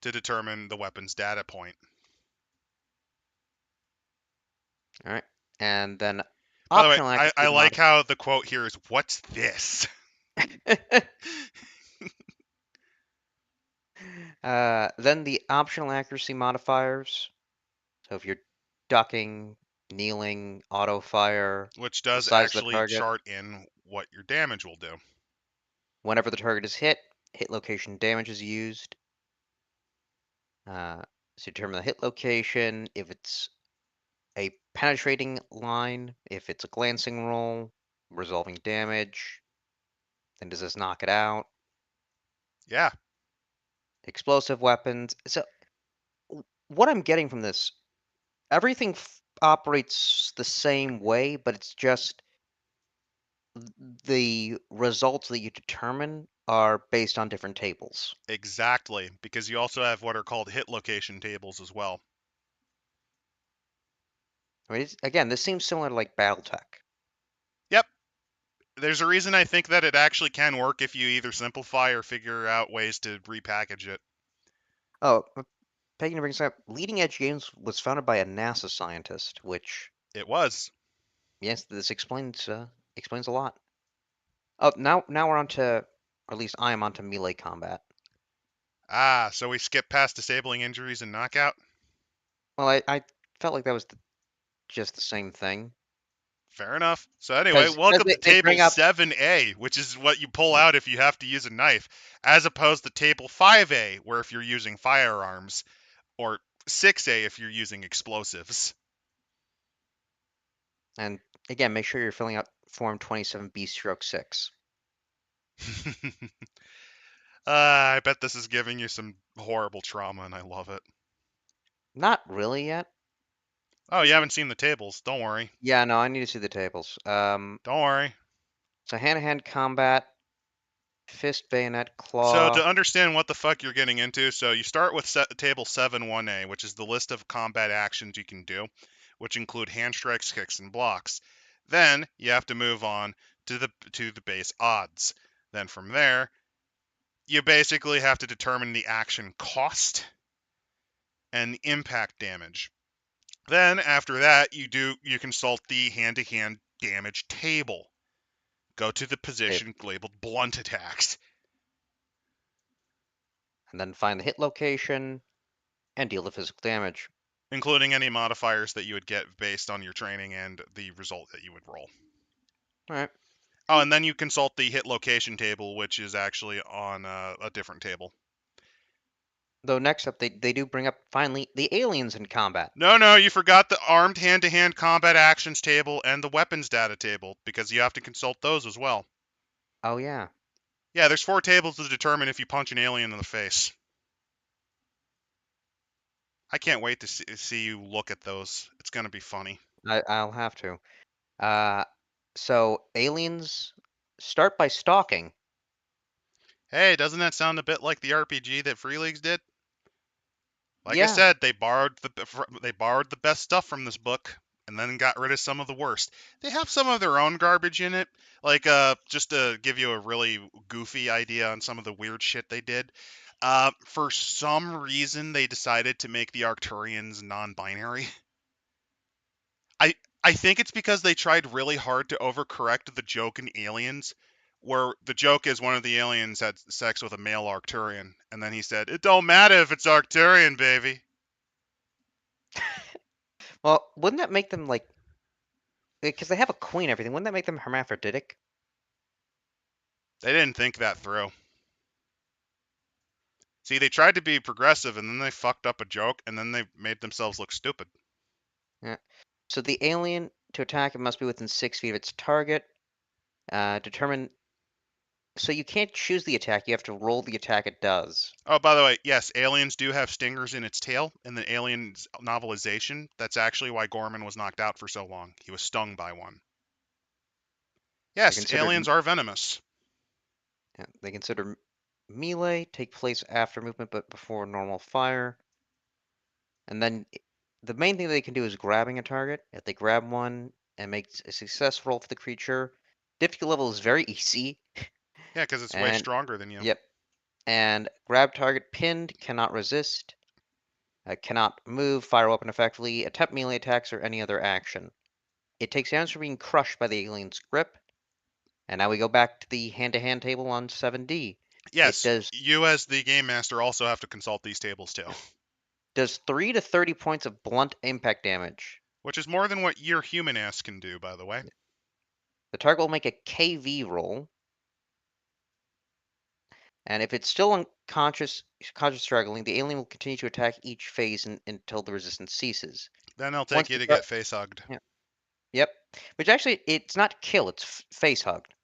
to determine the weapon's data point. All right. And then By the way, optional I accuracy like how the quote here is, "What's this?" then the optional accuracy modifiers. So if you're ducking, kneeling, auto fire, Which the does size of the actually target. chart in what your damage will do. Whenever the target is hit location damage is used. Uh, so determine the hit location. If it's a penetrating line, if it's a glancing roll, resolving damage, then does this knock it out? Yeah, Explosive weapons. So what I'm getting from this, everything operates the same way, but it's just the results that you determine are based on different tables. exactly. Because you also have what are called hit location tables as well. I mean, again, this seems similar to like BattleTech. Yep. There's a reason I think that it actually can work if you either simplify or figure out ways to repackage it. Oh, Peggy brings up Leading Edge Games was founded by a NASA scientist, which It was. yes, this explains a lot. Oh, now we're on to, or at least I am on to melee combat. Ah, so we skip past disabling injuries and knockout? Well, I felt like that was just the same thing Fair enough. So anyway, because welcome to they table bring up 7A, which is what you pull out if you have to use a knife, as opposed to table 5A, where if you're using firearms, or 6A if you're using explosives. and again make sure you're filling out Form 27B stroke 6. I bet this is giving you some horrible trauma, and I love it. Not really yet. Oh, you haven't seen the tables. Don't worry. Yeah, no, I need to see the tables. Don't worry. So hand-to-hand combat, fist, bayonet, So claw, to understand what the fuck you're getting into, so you start with table 7-1A, which is the list of combat actions you can do, which include hand strikes, kicks, and blocks. Then you have to move on to the base odds. Then from there, you basically have to determine the action cost and the impact damage. Then after that, you consult the hand-to-hand damage table. Go to the It, position labeled blunt attacks, and then find the hit location and deal the physical damage. including any modifiers that you would get based on your training and the result that you would roll. All right. Oh, and then you consult the hit location table, which is actually on a different table. Though next up, they do bring up finally the aliens in combat. No, you forgot the armed hand-to-hand combat actions table and the weapons data table, because you have to consult those as well. Oh yeah, Yeah, there's 4 tables to determine if you punch an alien in the face. I can't wait to see you look at those. It's going to be funny. I'll have to. Uh, so aliens start by stalking. Hey, doesn't that sound a bit like the RPG that Free Leagues did? Like I Yeah, said, they borrowed the best stuff from this book and then got rid of some of the worst. They have some of their own garbage in it. Like just to give you a really goofy idea on some of the weird shit they did. For some reason they decided to make the Arcturians non-binary. I I think it's because they tried really hard to overcorrect the joke in Aliens, where the joke is one of the aliens had sex with a male Arcturian, and then he said, "It don't matter if it's Arcturian, baby." well, wouldn't that make them like, because they have a queen and everything, wouldn't that make them hermaphroditic? They didn't think that through. See, they tried to be progressive, and then they fucked up a joke, and then they made themselves look stupid. Yeah. So the alien to attack it must be within 6 feet of its target. Determine. So you can't choose the attack; you have to roll the attack it does. Oh, by the way, yes, aliens do have stingers in its tail. In the Aliens novelization, that's actually why Gorman was knocked out for so long. He was stung by one. They're Yes, considered. aliens are venomous. Yeah, they consider melee take place after movement, but before normal fire. And then the main thing they can do is grabbing a target. If they grab one and make a success roll for the creature, difficulty level is very easy. Yeah, because it's way And stronger than you. yep. And grab target pinned, cannot resist, cannot move, fire weapon effectively, attempt melee attacks, or any other action. It takes damage for being crushed by the alien's grip. And now we go back to the hand-to-hand table on 7D. It Yes, does you as the game master also have to consult these tables too, 3 to 30 points of blunt impact damage. which is more than what your human ass can do, by the way. The target will make a KV roll, and if it's still conscious struggling, the alien will continue to attack each phase until the resistance ceases. Then they'll Once take you the to get face hugged. yeah, yep. Which actually, it's not kill; it's face hugged.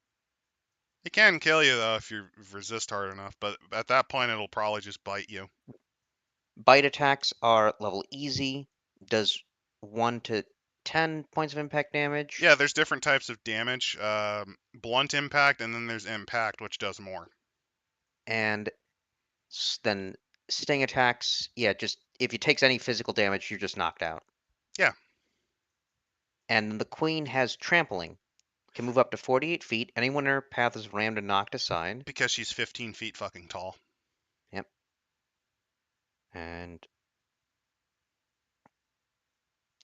It can kill you though if you resist hard enough, but at that point it'll probably just bite you. Bite attacks are level easy. Does 1 to 10 points of impact damage, Yeah, there's different types of damage. Blunt impact, and then there's impact, which does more. and then sting attacks. Yeah, just if it takes any physical damage, you're just knocked out. Yeah, And the queen has trampling. Can move up to 48 feet. Anyone in her path is rammed and knocked aside. because she's 15 feet fucking tall. Yep. And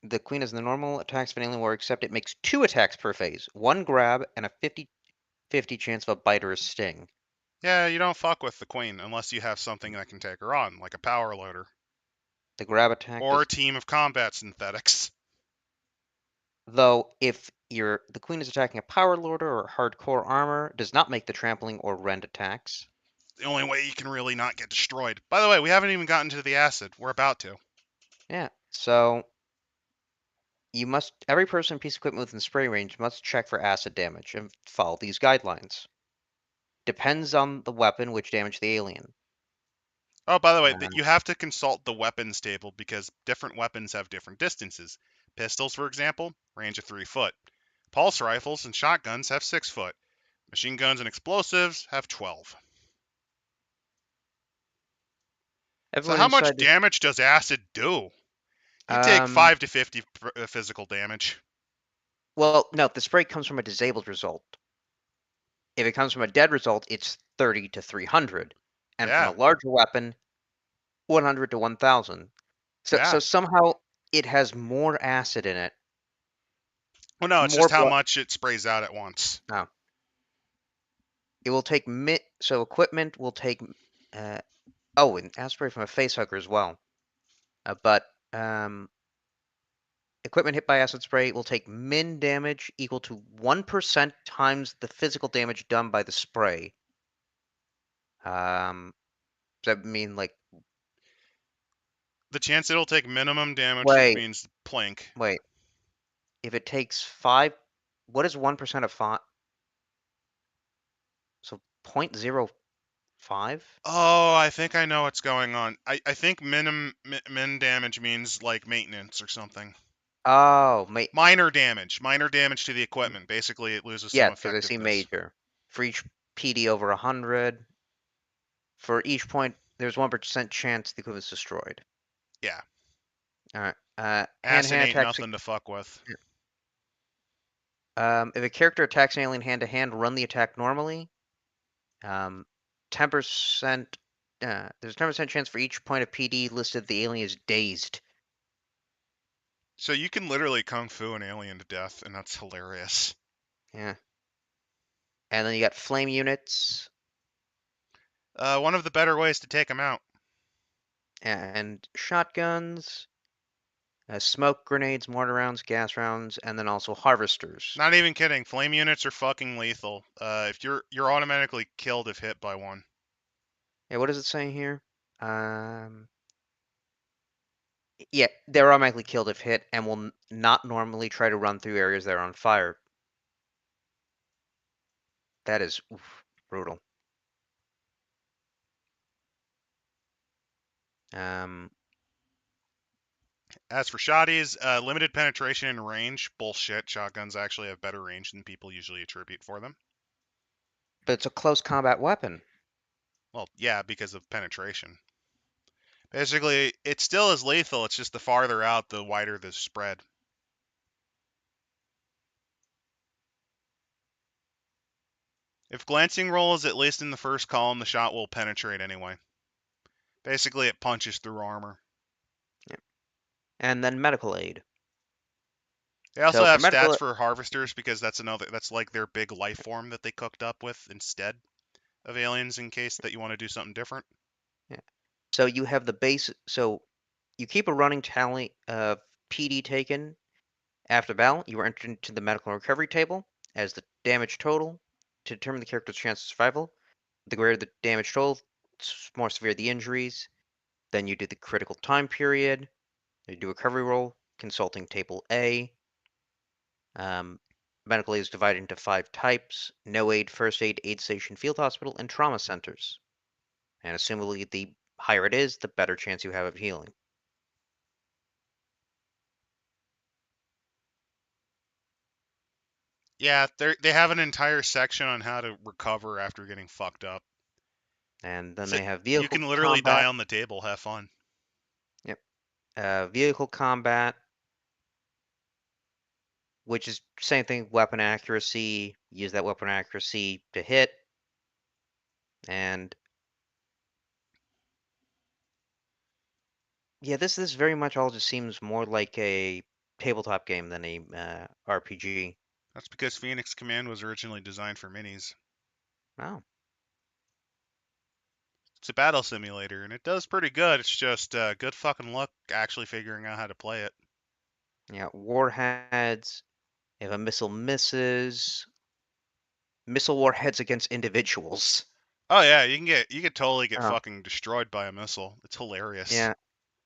the queen has the normal attacks of an alien warrior, except it makes 2 attacks per phase. 1 grab and a 50-50 chance of a bite or a sting. Yeah, you don't fuck with the queen unless you have something that can take her on, like a power loader. The grab attack Or does, a team of combat synthetics. though, if the queen is attacking a power loader or hardcore armor, does not make the trampling or rend attacks. The only way you can really not get destroyed. By the way, we haven't even gotten to the acid. We're about to. Yeah. So every person in piece of equipment within spray range must check for acid damage and follow these guidelines. Depends on the weapon which damage the alien. Oh, by the way, Uh, you have to consult the weapons table because different weapons have different distances. Pistols, for example, range of 3 foot. Pulse rifles and shotguns have 6 foot. Machine guns and explosives have 12. So everyone how much inside this. damage does acid do? You take Um, 5 to 50 physical damage. well, no, the spray comes from a disabled result. If it comes from a dead result, it's 30 to 300, and from a Yeah, larger weapon, 100 to 1,000. So yeah. somehow it has more acid in it. Well, no, it's More just how blood. much it sprays out at once. Oh. It will take so equipment will take oh, and acid spray from a facehugger as well. But equipment hit by acid spray will take min damage equal to 1% times the physical damage done by the spray. Does that mean like The chance it'll take minimum damage wait, means plink. wait. If it takes 5, what is 1% of 5? So 0.05? Oh, I think I know what's going on. I think min damage means like maintenance or something. Oh, Minor damage to the equipment. Basically, it loses some yeah, because I see effectiveness. major. For each PD over 100, for each point, there's 1% chance the equipment's destroyed. Yeah, All right. acid Hand-to-hand ain't attacks. nothing to fuck with. If a character attacks an alien hand-to-hand, run the attack normally. 10%. There's a 10% chance for each point of PD listed the alien is dazed. So you can literally kung fu an alien to death, and that's hilarious. Yeah. And then you got flame units One of the better ways to take them out. and shotguns, smoke grenades, mortar rounds, gas rounds, and then also harvesters. Not even kidding. Flame units are fucking lethal. If you're automatically killed if hit by one. Yeah, what does it say here? Um, yeah, they're automatically killed if hit and will not normally try to run through areas that are on fire. That is brutal. Um, As for shotties, limited penetration and range. Bullshit. Shotguns actually have better range than people usually attribute for them. but it's a close combat weapon. Well, yeah, because of penetration. Basically, it still is lethal. It's just the farther out, the wider the spread. If glancing roll is at least in the first column, the shot will penetrate anyway. Basically, it punches through armor. Yeah. And then medical aid. They also So for have medical, stats for harvesters because that's like their big life form that they cooked up with instead of aliens in case that you want to do something different. yeah. So you have the base. So you keep a running tally of PD taken after battle. You are entered into the medical recovery table as the damage total to determine the character's chance of survival. The greater the damage total, more severe the injuries. Then you do the critical time period. You do a recovery roll, consulting table A. Um, medical aid is divided into 5 types: no aid, first aid, aid station, field hospital, and trauma centers. And assumably, the higher it is, the better chance you have of healing. Yeah, they have an entire section on how to recover after getting fucked up. And then So they have you vehicle can literally die combat. on the table. Have fun. Yep. Vehicle combat, which is same thing. Weapon accuracy. Use that weapon accuracy to hit. And yeah, this very much all just seems more like a tabletop game than a RPG. That's because Phoenix Command was originally designed for minis. Oh, It's a battle simulator, and it does pretty good. It's just good fucking luck actually figuring out how to play it. yeah. Warheads. If a missile misses, missile warheads against individuals. Oh yeah, you could totally get Oh, fucking destroyed by a missile. It's hilarious. yeah.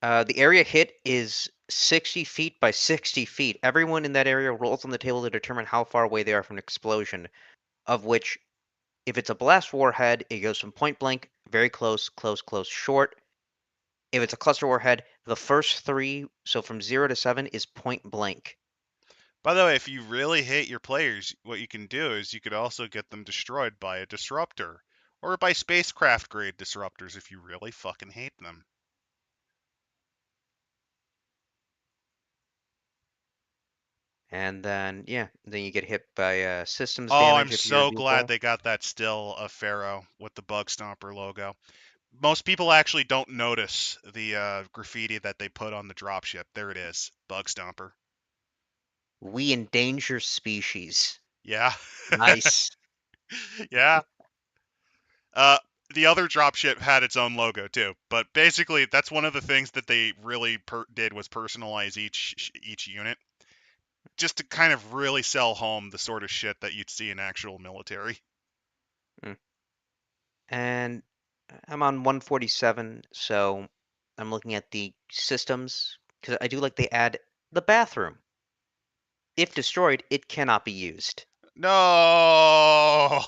The area hit is 60 feet by 60 feet. Everyone in that area rolls on the table to determine how far away they are from an explosion, of which, if it's a blast warhead, it goes from point blank, very close, close, close, short. If it's a cluster warhead, the first 3, so from 0 to 7, is point blank. By the way, if you really hate your players, what you can do is you could also get them destroyed by a disruptor, or by spacecraft grade disruptors if you really fucking hate them. And then, yeah, then you get hit by systems Oh, I'm damage if you're a so glad vehicle. they got that still of Pharaoh with the Bug Stomper logo. Most people actually don't notice the graffiti that they put on the dropship. There it is, Bug Stomper. We endanger species. Yeah, Nice. yeah. Uh, the other dropship had its own logo too, but basically that's one of the things that they really did was personalize each unit, just to kind of really sell home the sort of shit that you'd see in actual military. Mm. And I'm on 147, so I'm looking at the systems because I do like they add the bathroom. If destroyed, it cannot be used. No,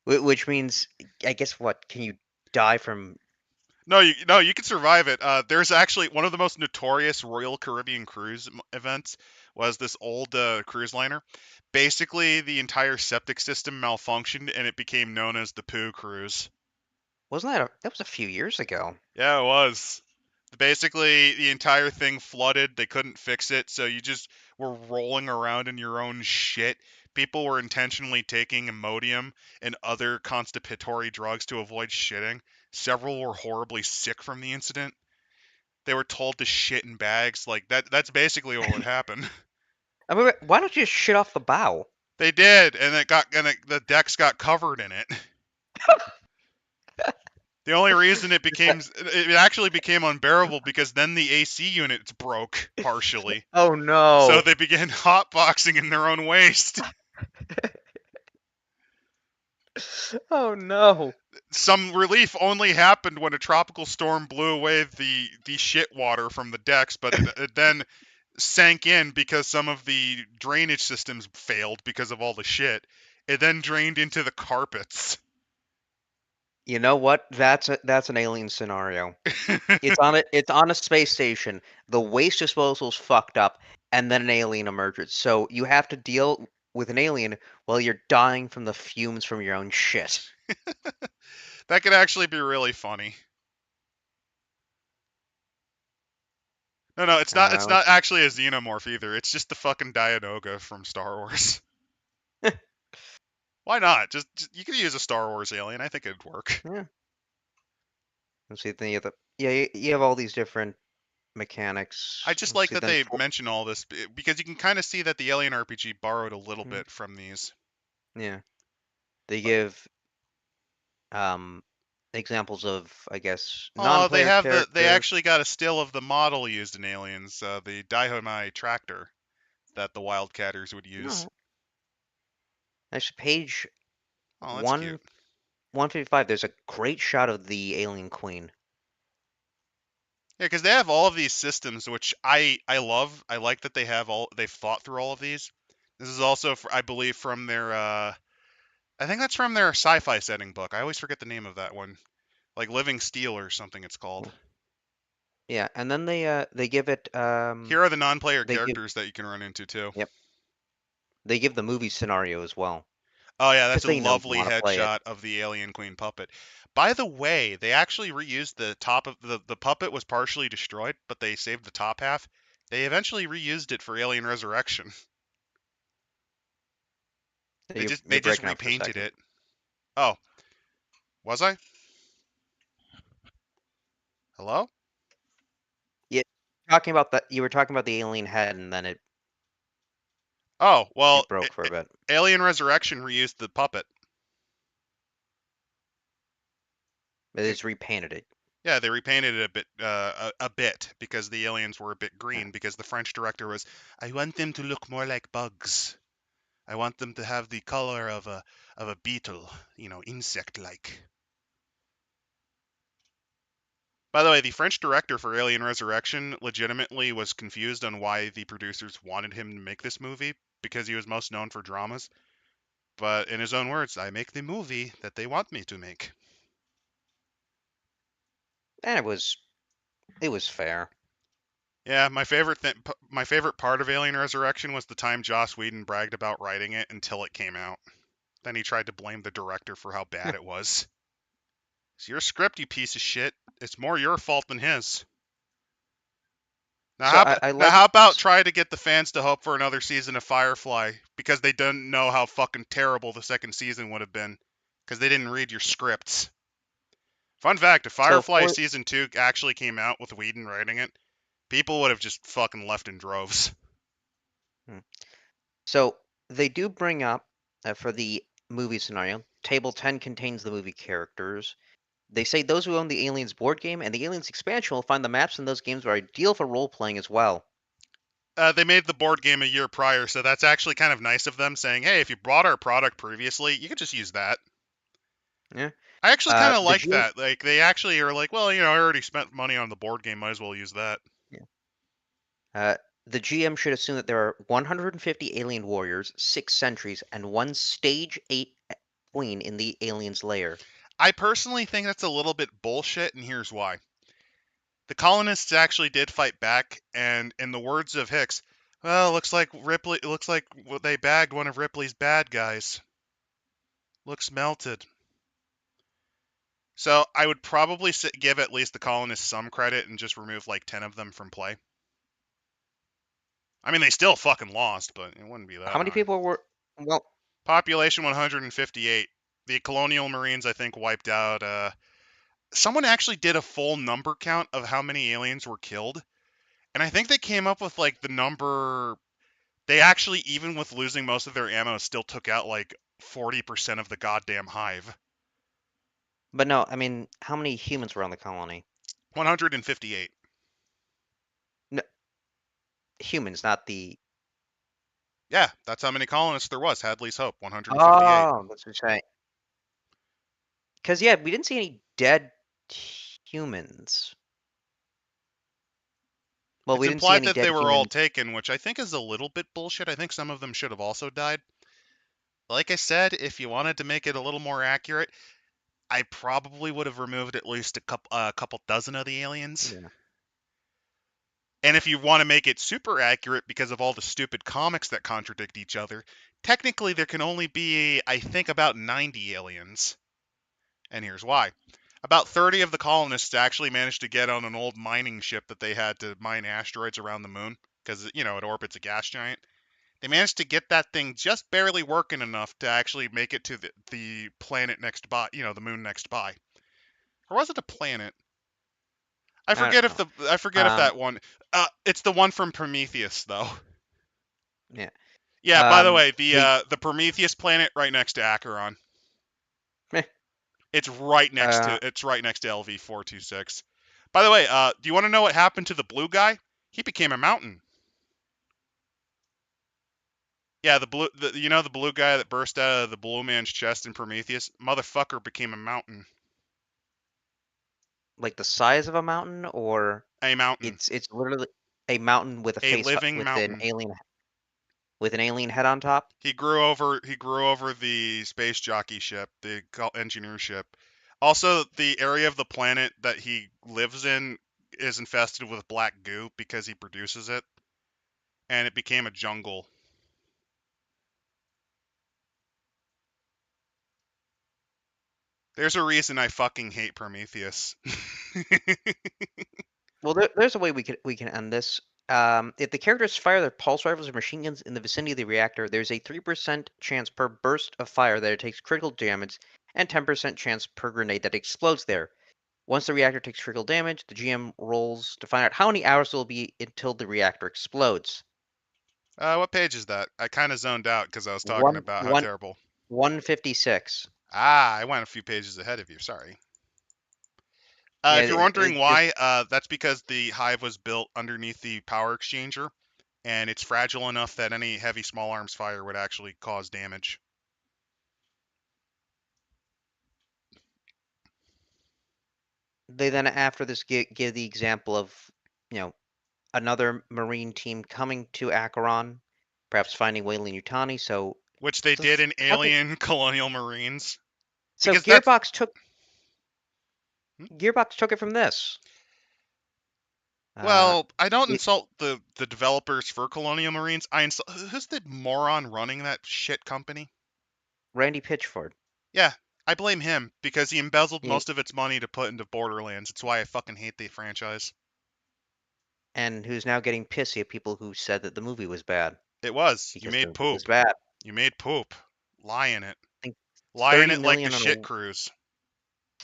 Which means, I guess, what? Can you die from? no, you can survive it. There's actually one of the most notorious Royal Caribbean cruise events was this old cruise liner. Basically, the entire septic system malfunctioned and it became known as the poo cruise. Wasn't that that was a few years ago? Yeah, it was. Basically, the entire thing flooded. They couldn't fix it, so you just were rolling around in your own shit. People were intentionally taking Imodium and other constipatory drugs to avoid shitting. Several were horribly sick from the incident. They were told to shit in bags. Like that's basically what would happen. I mean, why don't you just shit off the bow? They did, and the decks got covered in it. The only reason it actually became unbearable because then the AC units broke partially. Oh So no! they began hotboxing in their own waste. Oh no! Some relief only happened when a tropical storm blew away the shit water from the decks, but it then sank in because some of the drainage systems failed because of all the shit. It then drained into the carpets. You know what? That's an alien scenario. It's on a space station. The waste disposal's fucked up, and then an alien emerges. So you have to deal with an alien while you're dying from the fumes from your own shit. That could actually be really funny. No, it's not. It's Let's not actually a xenomorph either. It's just the fucking Dianoga from Star Wars. Why not? Just you could use a Star Wars alien. I think it'd work. yeah. Let's see. Then you have you have all these different I mechanics. just Let's like see. that Then they mention all this because you can kind of see that the Alien RPG borrowed a little mm, bit from these. yeah, they But give um examples of, I guess, oh, non-player they character. actually got a still of the model used in Aliens, the Daihomai tractor that the Wildcatters would use. No, actually, page Oh, that's cute. one 155. There's a great shot of the alien queen. Yeah, because they have all of these systems, which I love. I like that they've thought through all of these. This is also, I believe, from their I think that's from their sci-fi setting book. I always forget the name of that one, like Living Steel or something. It's called. Yeah, and then they give it Here are the non-player they give characters that you can run into too. yep, they give the movie scenario as well Oh yeah, because that's a they know you lovely want to play it. headshot of the Alien Queen puppet. By the way, they actually reused the top of the puppet was partially destroyed, but they saved the top half. They eventually reused it for Alien Resurrection. They You're just breaking up for a repainted second. it. Oh, was I? Hello? Yeah, talking about that. You were talking about the alien head, and then Oh, well, it broke for a bit. Alien Resurrection reused the puppet. It is repainted it. Yeah, they repainted it a bit, a bit because the aliens were a bit Yeah. green because the French director was, I want them to look more like bugs. I want them to have the color of a beetle, insect-like. By the way, the French director for Alien Resurrection legitimately was confused on why the producers wanted him to make this movie because he was most known for dramas. But in his own words, I make the movie that they want me to make. And it was fair. Yeah, my favorite part of Alien Resurrection was the time Joss Whedon bragged about writing it until it came out. Then he tried to blame the director for how bad it was. It's your script, you piece of shit. It's more your fault than his. So I Now like how about try to get the fans to hope for another season of Firefly because they didn't know how fucking terrible the second season would have been because they didn't read your scripts. Fun fact: if So Firefly for season 2 actually came out with Whedon writing it, people would have just fucking left in droves. hmm. So they do bring up for the movie scenario, Table 10 contains the movie characters. They say those who own the Aliens board game and the Aliens expansion will find the maps in those games are ideal for role playing as well. They made the board game a year prior, so that's actually kind of nice of them saying, hey, if you bought our product previously, you could just use that. Yeah. I actually kind of The like GM that. Like, they actually are like, well, I already spent money on the board game, might as well use that. yeah. uh, the GM should assume that there are 150 alien warriors, 6 sentries, and one stage 8 queen in the aliens lair. I personally think that's a little bit bullshit, and here's why. The colonists actually did fight back, and in the words of Hicks, well, looks like they bagged one of Ripley's bad guys. Looks melted. So I would probably give at least the colonists some credit and just remove like 10 of them from play. I mean, they still fucking lost, but it wouldn't be How that many hard. people were? Well, Population 158. The colonial marines, I think, wiped out. Someone actually did a full number count of how many aliens were killed, and I think they came up with like the number. They actually, even with losing most of their ammo, still took out like 40% of the goddamn hive. but no, I mean, how many humans were on the colony? 158. No, humans, not the. Yeah, that's how many colonists there was. Hadley's Hope, 158. Oh, that's what you're saying. Because yeah, we didn't see any dead humans. Well, It's we didn't see implied any that they dead were all humans. taken, which I think is a little bit bullshit. I think some of them should have also died. Like I said, if you wanted to make it a little more accurate, I probably would have removed at least a couple dozen of the aliens. Yeah. And if you want to make it super accurate because of all the stupid comics that contradict each other, technically there can only be, I think, about 90 aliens. And here's why. About 30 of the colonists actually managed to get on an old mining ship that they had to mine asteroids around the moon because, it orbits a gas giant. They managed to get that thing just barely working enough to actually make it to the planet next by, the moon next by. Or was it a planet? I don't know. I forget if Um, that one. It's the one from Prometheus though. yeah. Yeah. By the way, They. the Prometheus planet right next to Acheron. Meh. It's right next to LV-426. By the way, do you want to know what happened to the blue guy? He became a mountain. Yeah, the blue guy that burst out of the blue man's chest in Prometheus, motherfucker became a mountain. Like the size of a mountain, or A mountain. it's literally a mountain with a A face living mountain. with an alien head on top. He grew over the space jockey ship, the engineer ship. Also, the area of the planet that he lives in is infested with black goo because he produces it, and it became a jungle. There's a reason I fucking hate Prometheus. Well, there's a way we can end this. If the characters fire their pulse rifles or machine guns in the vicinity of the reactor, there's a 3% chance per burst of fire that it takes critical damage, and 10% chance per grenade that explodes there. Once the reactor takes critical damage, the GM rolls to find out how many hours it will be until the reactor explodes. What page is that? I kind of zoned out because I was talking One about how one terrible. 156. I went a few pages ahead of you. Sorry. Yeah, If you're it wondering just why, that's because the hive was built underneath the power exchanger, and it's fragile enough that any heavy small arms fire would actually cause damage. they then after this give the example of you know another Marine team coming to Acheron, perhaps finding Weyland-Yutani. Which they The did in fucking Alien Colonial Marines. so Because that's. Hmm? Gearbox took it from this. Uh, Well, I don't it, insult the developers for Colonial Marines. I insult. Who's the moron running that shit company? Randy Pitchford, Yeah, I blame him because he embezzled he, most of its money to put into Borderlands. It's why I fucking hate the franchise. and who's now getting pissy at people who said that the movie was bad It was. You because the made movie was poop. bad. You made poop. Lie in it. I think Lie in 30 it like the million on shit a cruise.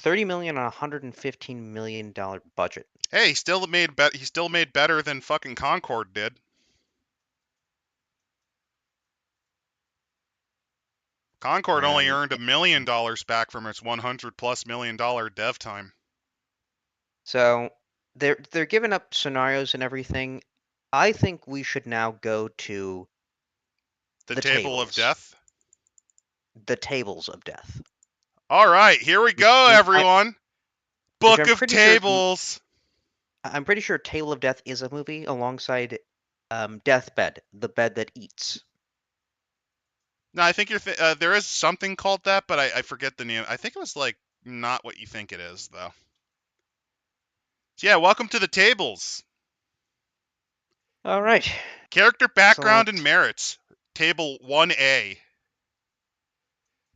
$30 million on a $115 million budget. Hey, he still made better than fucking Concord did. Concord only earned $1 million back from its $100+ million dev time. So they're giving up scenarios and everything. I think we should now go to The the table of tables. death. The tables of death. All right, here we go, Which I everyone. which Book I'm of pretty sure Tables. I'm pretty sure Table of Death is a movie alongside Deathbed, the bed that eats. No, I think there is something called that, but I forget the name. I think it was like not what you think it is, though. So yeah, welcome to the tables. All right. Character background and Select. merits. Table 1A.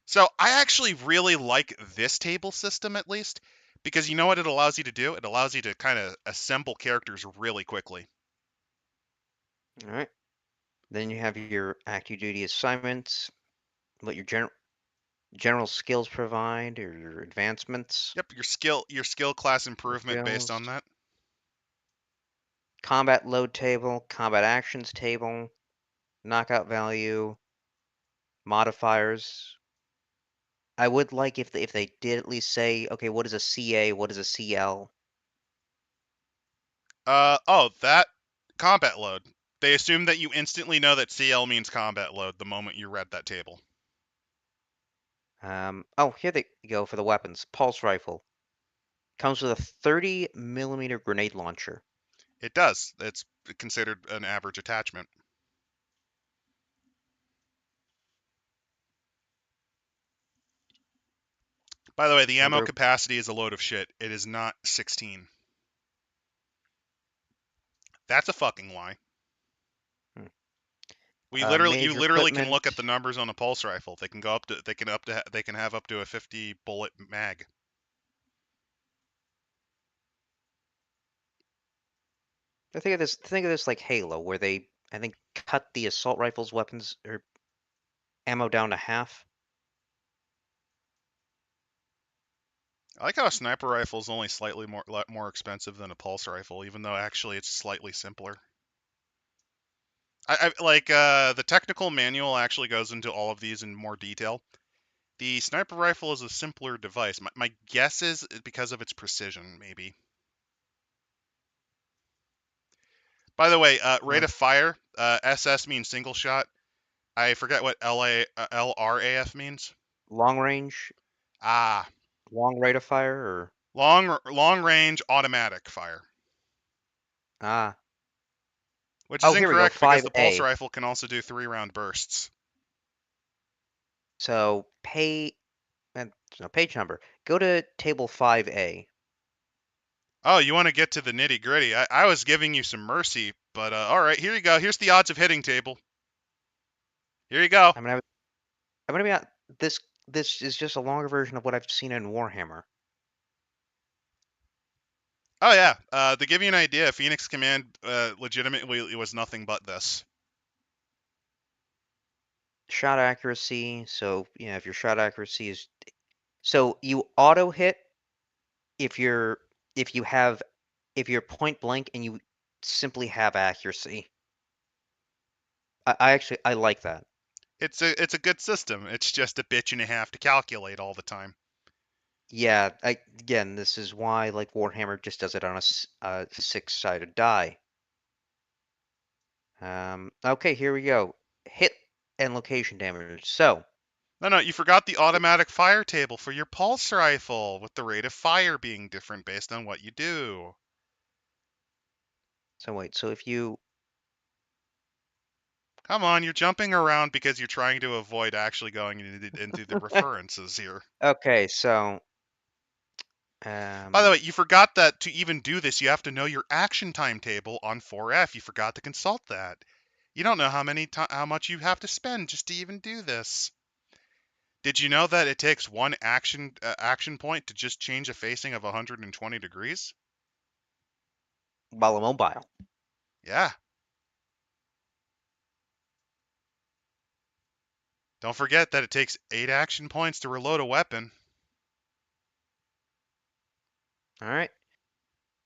So I actually really like this table system, at least, because you know what it allows you to do? It allows you to kind of assemble characters really quickly. All right. Then you have your active duty assignments, what your general skills provide, or your advancements, Yep, your skill class improvement based skills, on that. combat load table, combat actions table, knockout value, modifiers. I would like if they did at least say, okay, what is a CA, what is a CL? That combat load. They assume that you instantly know that CL means combat load the moment you read that table. Oh, here they go for the weapons. Pulse rifle. Comes with a 30 millimeter grenade launcher. It does. It's considered an average attachment. By the way, the ammo Number capacity is a load of shit. It is not 16. That's a fucking lie. hmm, You major literally can look at equipment. the numbers on a pulse rifle. They can have up to a 50 bullet mag. Think of this like Halo, where they I think cut the assault rifles weapons or ammo down to half. I like how a sniper rifle is only slightly more expensive than a pulse rifle, even though actually it's slightly simpler. I like the technical manual actually goes into all of these in more detail. The sniper rifle is a simpler device. My guess is because of its precision, maybe. By the way, rate Uh, of fire. SS means single shot. I forget what LRAF means. long range, Ah, long rate of fire, or long range automatic fire, ah. which is Oh, here we go. incorrect because the pulse 5A. rifle can also do 3-round bursts. So no page number. Go to table 5A. Oh, you want to get to the nitty gritty? I was giving you some mercy, but all right, here you go. Here's the odds of hitting table. Here you go. I'm gonna have, I'm gonna be out. This is just a longer version of what I've seen in Warhammer. Oh yeah. To give you an idea, Phoenix Command legitimately was nothing but this. Shot accuracy. So yeah, if your shot accuracy is so you auto hit if you're if you have if you're point blank and you simply have accuracy. I like that. It's a good system. It's just a bitch and a half to calculate all the time. Yeah, again, this is why like Warhammer just does it on a six-sided die. Okay, here we go. Hit and location damage. So, No, you forgot the automatic fire table for your pulse rifle, with the rate of fire being different based on what you do. so wait, so if you Come on, you're jumping around because you're trying to avoid actually going into the references here. okay, so By the um way, you forgot that to even do this, you have to know your action timetable on 4F. You forgot to consult that. You don't know how much you have to spend just to even do this. Did you know that it takes one action point to just change a facing of 120 degrees? while mobile. Yeah. Don't forget that it takes 8 action points to reload a weapon. All right.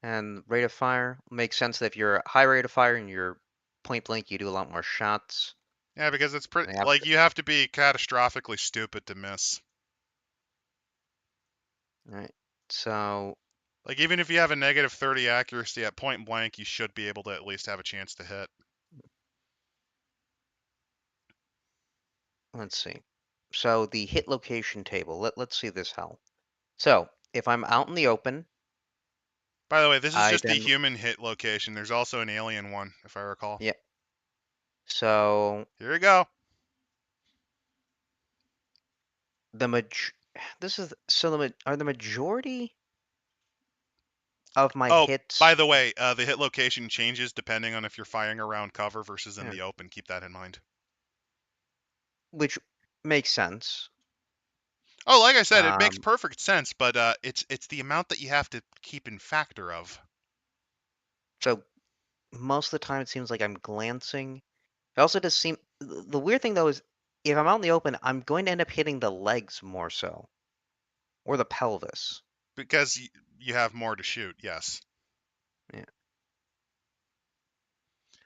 And rate of fire makes sense that if you're a high rate of fire and you're point blank, you do a lot more shots. Yeah, because it's pretty And like you have to be catastrophically stupid to miss. all right. So Like even if you have a negative 30 accuracy at point blank, you should be able to at least have a chance to hit. let's see. So the hit location table. Let's see this how. So if I'm out in the open, By the way, this is I just the then human hit location. There's also an alien one, if I recall. yeah. So Here we go. the maj this is so are the majority of my Oh, hits, by the way, the hit location changes depending on if you're firing around cover versus in yeah, the open. Keep that in mind. which makes sense. Oh, like I said, it makes Um, perfect sense, but it's the amount that you have to keep in factor of. so most of the time it seems like I'm glancing. It also does seem the weird thing though is if I'm out in the open, I'm going to end up hitting the legs more so or the pelvis. Because you have more to shoot, yes. Yeah.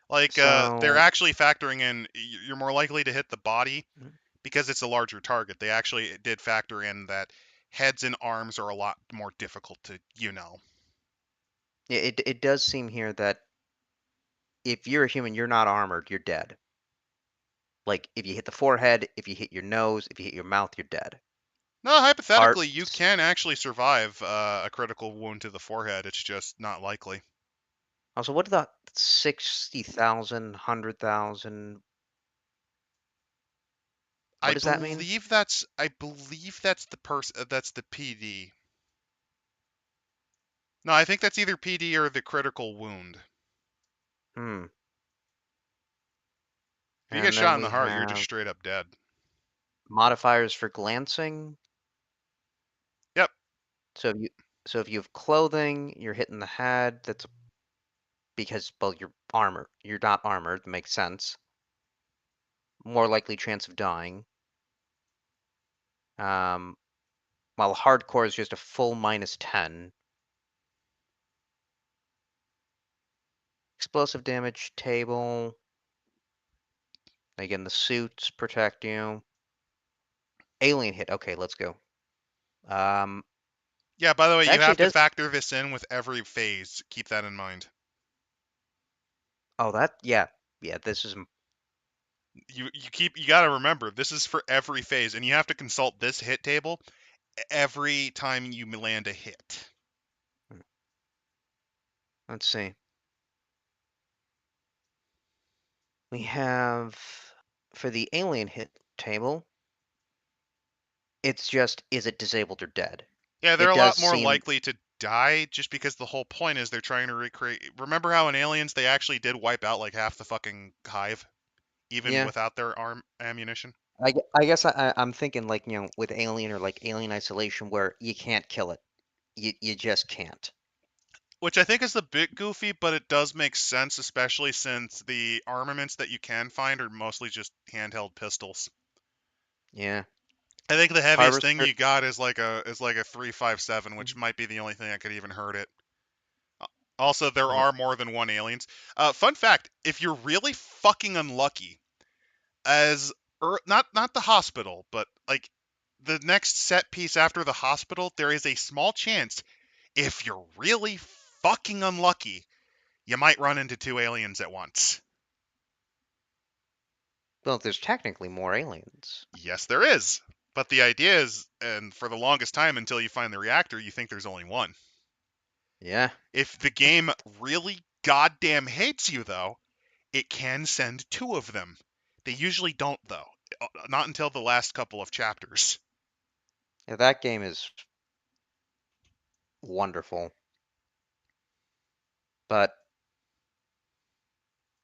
Like they're So actually factoring in you're more likely to hit the body mm, because it's a larger target. They actually did factor in that heads and arms are a lot more difficult to, yeah, it does seem here that if you're a human, you're not armored, you're dead. Like if you hit the forehead, if you hit your nose, if you hit your mouth, you're dead. No, hypothetically, you Hearts. can actually survive a critical wound to the forehead. It's just not likely. Also, what about 60,000, 100,000? What does that mean? I believe that's the person that's the PD. No, I think that's either PD or the critical wound. Hmm. If you get And shot then in the we heart, you're just have straight up dead. modifiers for glancing. Yep. So if you so if you have clothing, you're hitting the head. That's because well, you're armored. You're not armored. That makes sense. More likely chance of dying. Um, while hardcore is just a full -10. Explosive damage table. Again, the suits protect you. Alien hit. Okay, let's go. Um, Yeah, by the way, you actually, have it to does. factor this in with every phase. Keep that in mind. Oh, that yeah, yeah. This is You got to remember this is for every phase and you have to consult this hit table every time you land a hit. let's see. We have for the alien hit table, it's just is it disabled or dead? Yeah, they're It a does lot more seem likely to die just because the whole point is they're trying to recreate. Remember how in Aliens they actually did wipe out like half the fucking hive even yeah. without their arm ammunition? I guess I'm thinking like with Alien or like Alien Isolation where you can't kill it. You just can't. Which I think is a bit goofy, but it does make sense, especially since the armaments that you can find are mostly just handheld pistols. Yeah. I think the heaviest thing Harvester. you got is like a 357, which might be the only thing that could even hurt it. Also, there Oh, are more than one aliens. Fun fact: if you're really fucking unlucky, as not the hospital, but like the next set piece after the hospital, there is a small chance if you're really fucking unlucky, you might run into two aliens at once. well, there's technically more aliens. Yes, there is. But the idea is, and for the longest time until you find the reactor, you think there's only one. Yeah. If the game really goddamn hates you, though, it can send two of them. They usually don't, though. Not until the last couple of chapters. Yeah, that game is wonderful. But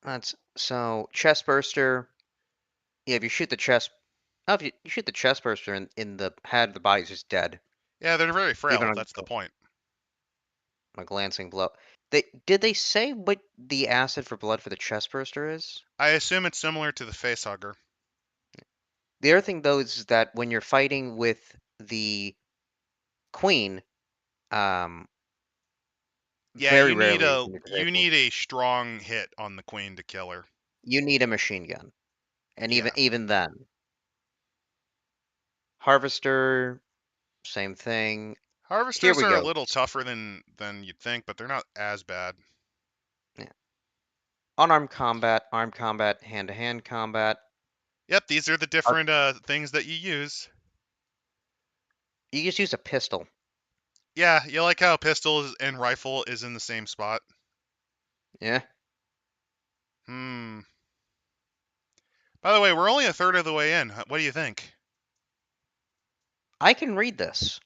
that's so chest burster. Yeah, if you shoot the chest, oh, if you shoot the chest burster in the head, the body's just dead. Yeah, they're very Even frail. on That's the point. a glancing blow. Did they say what the acid for blood for the chest burster is? I assume it's similar to the facehugger. The other thing though is that when you're fighting with the queen, um, Yeah, Very rarely is unit you disabled. need a strong hit on the queen to kill her. You need a machine gun, and even Yeah. even then, harvester, same thing. Here Harvesters we are a go. little tougher than you'd think, but they're not as bad. Yeah. armed combat, hand-to-hand combat. Yep, these are the Ar- different things that you use. You just use a pistol. Yeah, you like how pistol and rifle is in the same spot. Yeah. Hmm. By the way, we're only a third of the way in. What do you think? I can read this.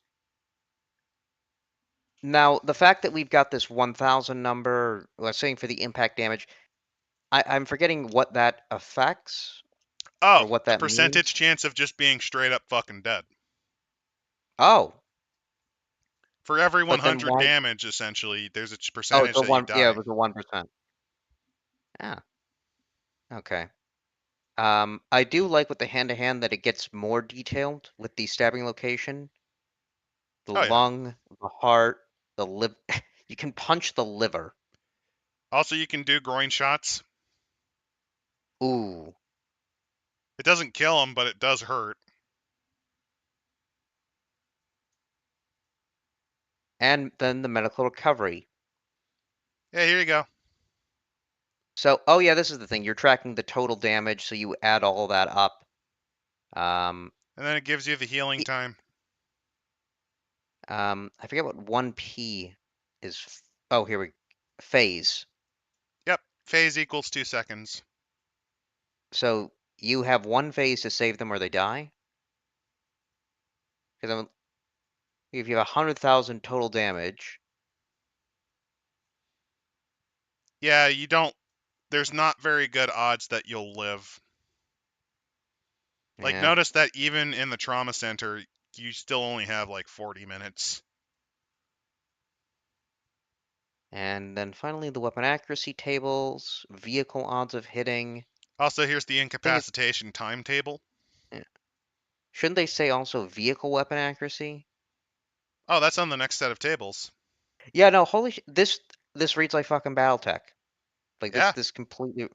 Now, the fact that we've got this 1,000 number, let's saying for the impact damage, I'm forgetting what that affects Oh, or what the that percentage means. chance of just being straight up fucking dead. Oh, For every but then 100 why? damage, essentially, there's a Oh, it's percentage a that you one. Yeah, it die. was a 1%. Ah, okay. I do like with the hand-to-hand that it gets more detailed with the stabbing location, the Oh yeah. lung, the heart, the liver. You can punch the liver. Also, you can do groin shots. Ooh. It doesn't kill them, but it does hurt. And then the medical recovery. Yeah, here you go. So, oh yeah, this is the thing. You're tracking the total damage, so you add all that up. Um, And then it gives you the healing e- time. I forget what 1p is. Oh, here we phase. Yep, phase equals 2 seconds. So you have one phase to save them or they die. Because if you have 100,000 total damage, Yeah, you don't. There's not very good odds that you'll live. Like, yeah. notice that even in the trauma center, you still only have like 40 minutes. And then finally the weapon accuracy tables, vehicle odds of hitting. Also, here's the I think it's. incapacitation timetable. Yeah. Shouldn't they say also vehicle weapon accuracy? Oh, that's on the next set of tables. Yeah, no, holy this reads like fucking BattleTech. Like Yeah, this completely. it's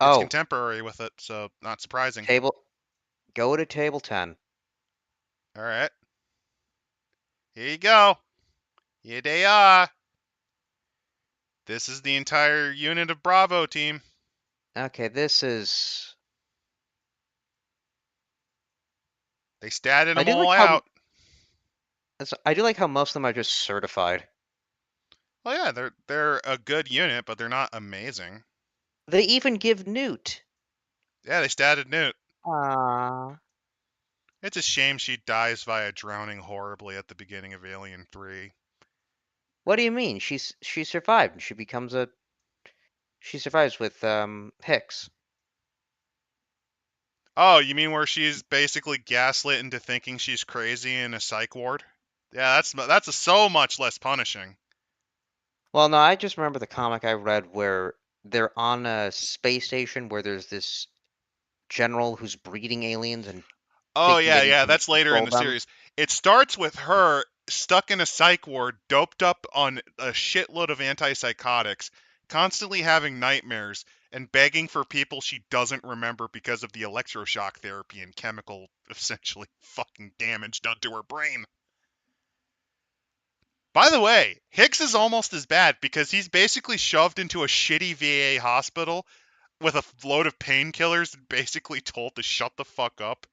Oh, contemporary with it, so not surprising. table. Go to table 10. All right, here you go. Here they are. This is the entire unit of Bravo team. Okay, this is. They statted I them do all like how. out. I do like how most of them are just certified. Oh yeah, they're a good unit, but they're not amazing. They even give Newt. Yeah, they statted Newt. Ah. It's a shame she dies via drowning horribly at the beginning of Alien 3. What do you mean? She survived. She survives with Hicks. Oh, you mean where she's basically gaslit into thinking she's crazy in a psych ward? Yeah, so much less punishing. Well, no, I just remember the comic I read where they're on a space station where there's this general who's breeding aliens and Oh thinking yeah, that he yeah, can that's later in control the them. series. It starts with her stuck in a psych ward, doped up on a shitload of antipsychotics, constantly having nightmares, and begging for people she doesn't remember because of the electroshock therapy and chemical essentially fucking damage done to her brain. By the way, Hicks is almost as bad because he's basically shoved into a shitty VA hospital with a load of painkillers and basically told to shut the fuck up.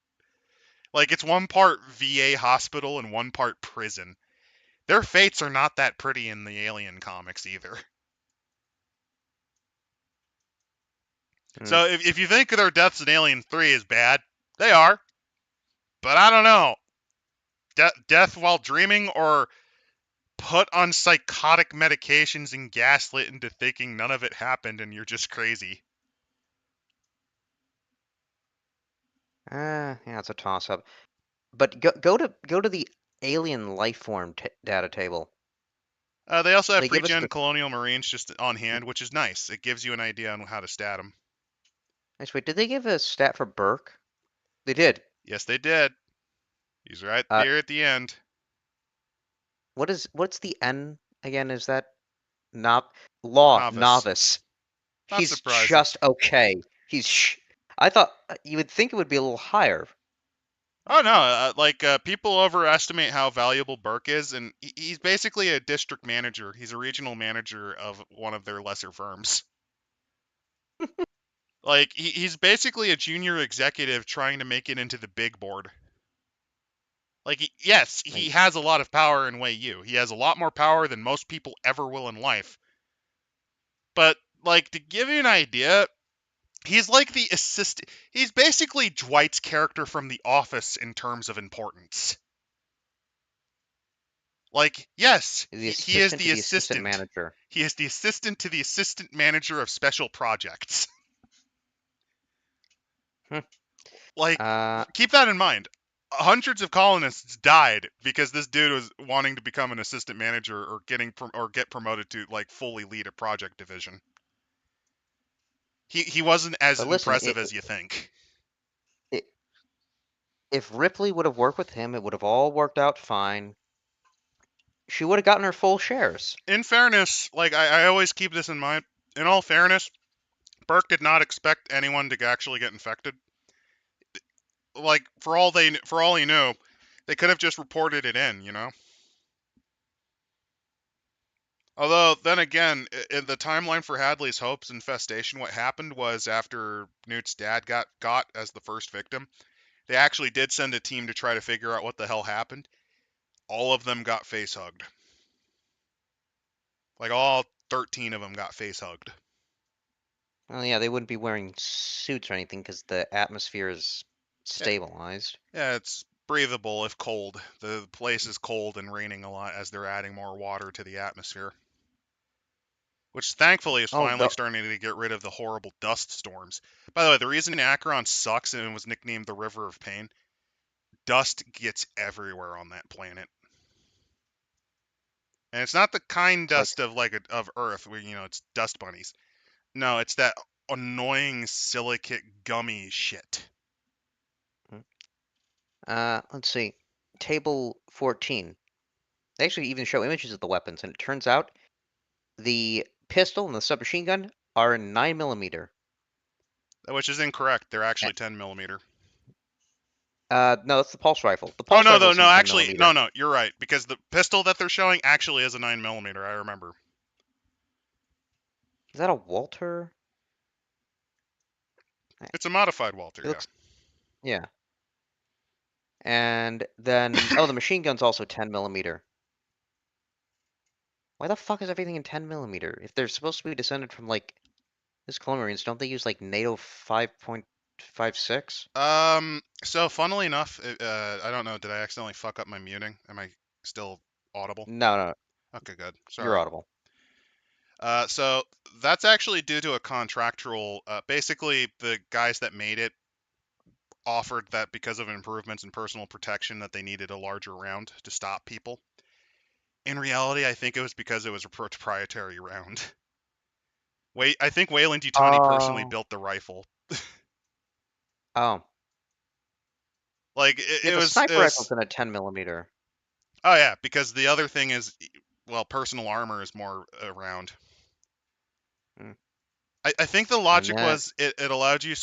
Like, it's one part VA hospital and one part prison. Their fates are not that pretty in the Alien comics either. Mm. So if you think their deaths in Alien 3 is bad, they are. But I don't know. Death while dreaming or put on psychotic medications and gaslit into thinking none of it happened and you're just crazy. Yeah, it's a toss-up. But go to the alien life form data table. They also have They give us pre-gen the. Colonial Marines just on hand, which is nice. It gives you an idea on how to stat them. Nice. Wait, did they give a stat for Burke? They did. Yes, they did. He's right Uh, there at the end. what's the N? again is that not law Novice. novice? Not He's surprising. just okay. I thought you would think it would be a little higher. Oh no, people overestimate how valuable Burke is, and he's basically a district manager. He's a regional manager of one of their lesser firms. Like he's basically a junior executive trying to make it into the big board. Like yes, he Like, has a lot of power in Way U. He has a lot more power than most people ever will in life. But like to give you an idea, he's like the assistant. He's basically Dwight's character from The Office in terms of importance. Like, yes, the he is assistant to the the assistant assistant. manager. He is the assistant to the assistant manager of special projects. Hmm. Like, Uh, keep that in mind. Hundreds of colonists died because this dude was wanting to become an assistant manager or get promoted to like fully lead a project division. He wasn't as but listen, impressive as you think. it, if Ripley would have worked with him, it would have all worked out fine. She would have gotten her full shares. In fairness, like I always keep this in mind. In all fairness, Burke did not expect anyone to actually get infected. Like for all he knew, they could have just reported it in, you know. Although then again, in the timeline for Hadley's Hope's infestation, what happened was after Newt's dad got as the first victim, they actually did send a team to try to figure out what the hell happened. All of them got face hugged. Like all 13 of them got face hugged. Well, yeah, they wouldn't be wearing suits or anything because the atmosphere is Yeah, stabilized. yeah, it's breathable if cold. The place is cold and raining a lot as they're adding more water to the atmosphere. Which thankfully is Oh, finally starting to get rid of the horrible dust storms. By the way, the reason Akron sucks and was nicknamed the River of Pain, dust gets everywhere on that planet. And it's not the kind it's like dust of of Earth where it's dust bunnies. No, it's that annoying silicate gummy shit. mm, let's see. Table 14. They actually even show images of the weapons, and it turns out the pistol and the submachine gun are 9 millimeter. Which is incorrect. They're actually 10 millimeter. No, that's the pulse rifle. The Oh pulse no, rifle though, isn't no, 10 actually, no, millimeter. no, you're right because the pistol that they're showing actually is a 9 millimeter. I remember. Is that a Walter? It's a modified Walter, It yeah. looks, yeah. And then, oh, the machine gun's also 10 millimeter. Why the fuck is everything in 10 millimeter? If they're supposed to be descended from like this Colonial Marines, don't they use like NATO 5.56? So funnily enough, I don't know. Did I accidentally fuck up my muting? Am I still audible? No, no, Okay, good. you're Sorry. audible. So that's actually due to a contractual. Basically, the guys that made it offered that because of improvements in personal protection that they needed a larger round to stop people. In reality, I think it was because it was a proprietary round. Wait, I think Wayland Yutani personally Oh. built the rifle. Oh. Like Yeah, it the was, it sniper rifle's was. in a 10 millimeter. Oh yeah, because the other thing is, well, personal armor is more around. Mm. I think the And logic that, was it allowed you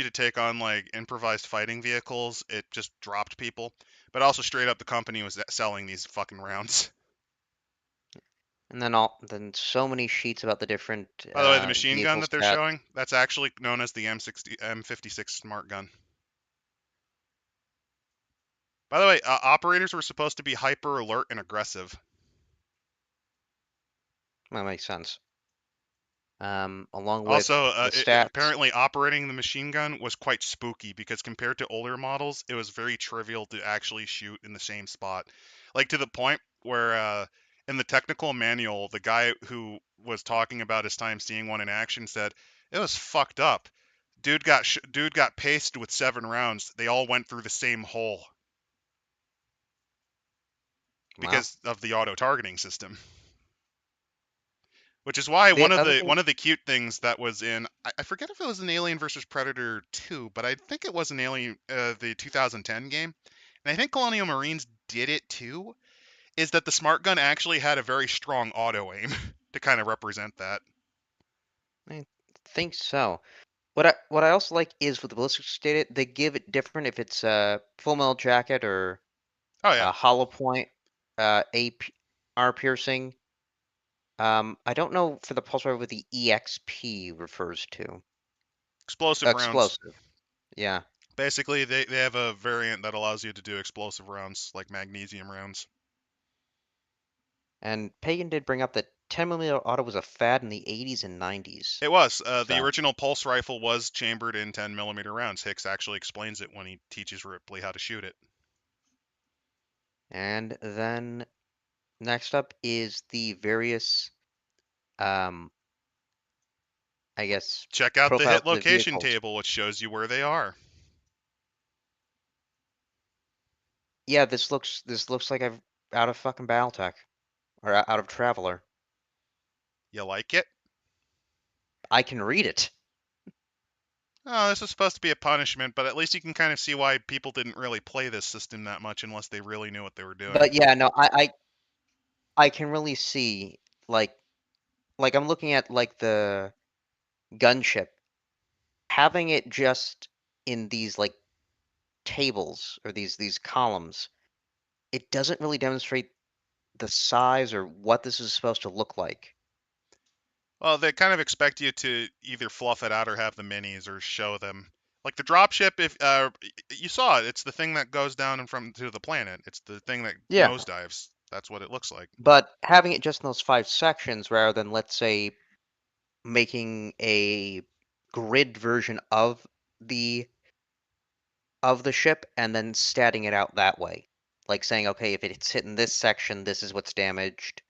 to take on like improvised fighting vehicles. It just dropped people, but also straight up the company was selling these fucking rounds. and then so many sheets about the different By the way, the machine gun vehicle that they're stats. showing, that's actually known as the M56 smart gun. By the way, operators were supposed to be hyper alert and aggressive. That makes sense. Along with Also, the stats. apparently operating the machine gun was quite spooky because compared to older models, it was very trivial to actually shoot in the same spot. Like to the point where in the technical manual, the guy who was talking about his time seeing one in action said it was fucked up. Dude got paced with 7 rounds. They all went through the same hole Wow. because of the auto targeting system. Which is why The other thing. one of the cute things that was in I forget if it was an Alien versus Predator 2, but I think it was an Alien the 2010 game. And I think Colonial Marines did it too. is that the smart gun actually had a very strong auto aim to kind of represent that. I think so. What I also like is with the ballistics data, they give it different if it's a full metal jacket or Oh yeah, a hollow point, AR piercing. I don't know for the pulse rifle what the EXP refers to. explosive rounds. Explosive. Yeah. Basically, they have a variant that allows you to do explosive rounds, like magnesium rounds. And Pagan did bring up that 10 mm auto was a fad in the 80s and 90s. It was. The So, original pulse rifle was chambered in 10 millimeter rounds. Hicks actually explains it when he teaches Ripley how to shoot it. and then next up is the various, um, I guess, Check out the profiles hit of the location vehicles. table, which shows you where they are. Yeah, this looks like I've out of fucking BattleTech or out of Traveler. You like it? I can read it. Oh, this is supposed to be a punishment, but at least you can kind of see why people didn't really play this system that much unless they really knew what they were doing. But yeah, no, I can really see like I'm looking at like the gunship, having it just in these like tables or these columns. It doesn't really demonstrate the size or what this is supposed to look like. Well, they kind of expect you to either fluff it out or have the minis or show them. Like the dropship, if you saw it, it's the thing that goes down and from to the planet. It's the thing that Yeah. nosedives. That's what it looks like. But having it just in those 5 sections rather than, let's say, making a grid version the of the ship and then statting it out that way. Like saying, okay, if it's hit in this section, this is what's damaged.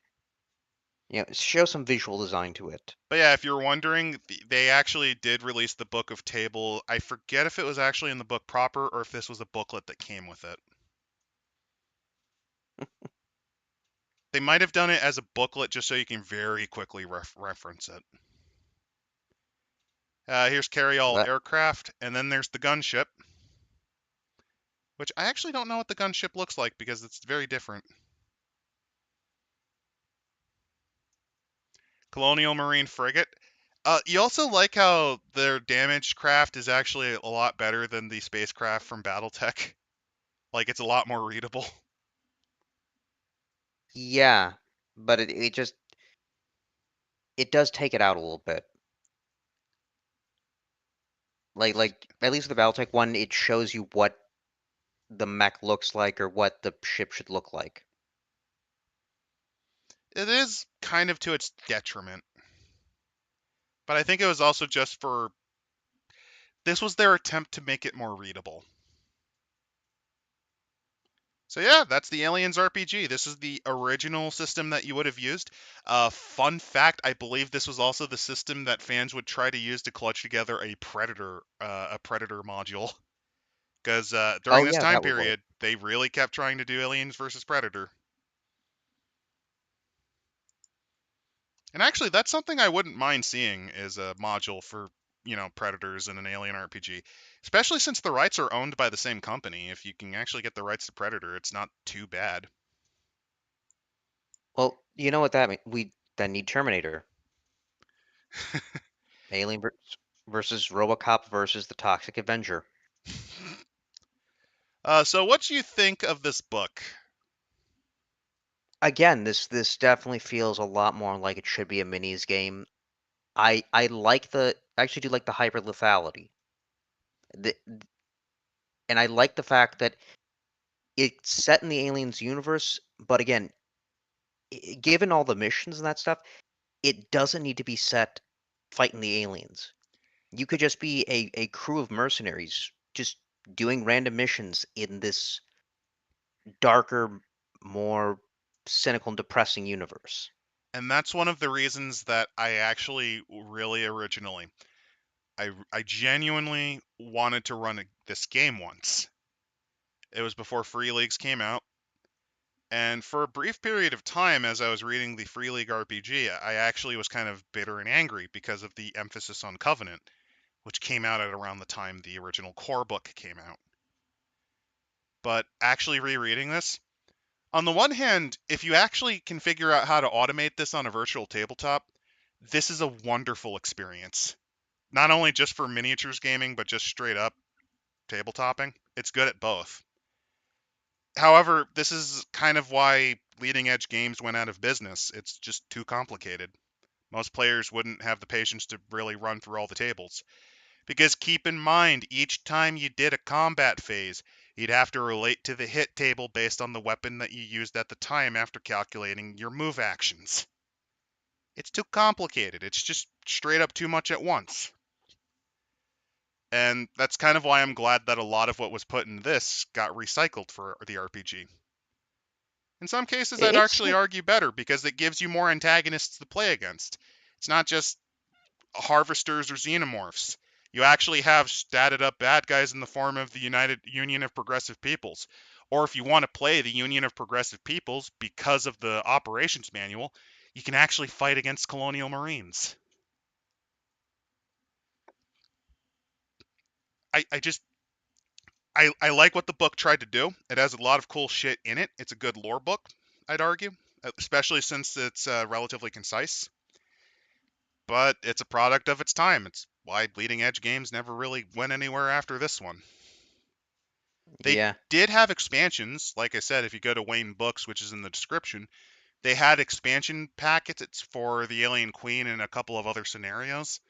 Show some visual design to it. But yeah, if you're wondering, they actually did release the book of table. I forget if it was actually in the book proper or if this was a booklet that came with it. They might have done it as a booklet just so you can very quickly reference it. Here's carry all That aircraft, and then there's the gunship, which I actually don't know what the gunship looks like because it's very different. Colonial Marine frigate. You also like how their damaged craft is actually a lot better than the spacecraft from BattleTech. Like it's a lot more readable. Yeah, but it does take it out a little bit. Like at least the Battletech one, it shows you what the mech looks like or what the ship should look like. It is kind of to its detriment, but I think it was also just for this was their attempt to make it more readable. So yeah, that's the Aliens RPG. This is the original system that you would have used. Fun fact: I believe this was also the system that fans would try to use to clutch together a Predator module. Because during Oh this yeah, time that would work. period, they really kept trying to do Aliens versus Predator. And actually, that's something I wouldn't mind seeing is a module for, Predators in an Alien RPG. Especially since the rights are owned by the same company. If you can actually get the rights to Predator, it's not too bad. Well, you know what that means? We then need Terminator, versus RoboCop versus the Toxic Avenger. So what do you think of this book? Again, this definitely feels a lot more like it should be a minis game. I actually do like the hyper lethality. The, and I like the fact that it's set in the aliens universe, but again, given all the missions and that stuff, it doesn't need to be set fighting the aliens. You could just be a crew of mercenaries just doing random missions in this darker, more cynical and depressing universe. And that's one of the reasons that I actually really originally, I genuinely wanted to run this game once. It was before Free Leagues came out. And for a brief period of time, as I was reading the Free League RPG, I actually was kind of bitter and angry because of the emphasis on Covenant, which came out at around the time the original core book came out. But actually rereading this, On the one hand, if you actually can figure out how to automate this on a virtual tabletop, this is a wonderful experience. Not only just for miniatures gaming, but just straight up tabletopping. It's good at both. However, this is kind of why leading edge games went out of business. It's just too complicated. Most players wouldn't have the patience to really run through all the tables. Because keep in mind, each time you did a combat phase, you'd have to relate to the hit table based on the weapon that you used at the time after calculating your move actions. It's too complicated. It's just straight up too much at once. And that's kind of why I'm glad that a lot of what was put in this got recycled for the RPG. In some cases, I'd It's actually argue better because it gives you more antagonists to play against. It's not just harvesters or xenomorphs. You actually have statted up bad guys in the form of the United Union of Progressive Peoples. Or if you want to play the Union of Progressive Peoples because of the operations manual, you can actually fight against colonial marines. I just I like what the book tried to do. It has a lot of cool shit in it. It's a good lore book, I'd argue, especially since it's relatively concise. But it's a product of its time. It's why bleeding edge games never really went anywhere after this one. They yeah. did have expansions. Like I said, if you go to Wayne Books, which is in the description, they had expansion packets for the Alien Queen and a couple of other scenarios.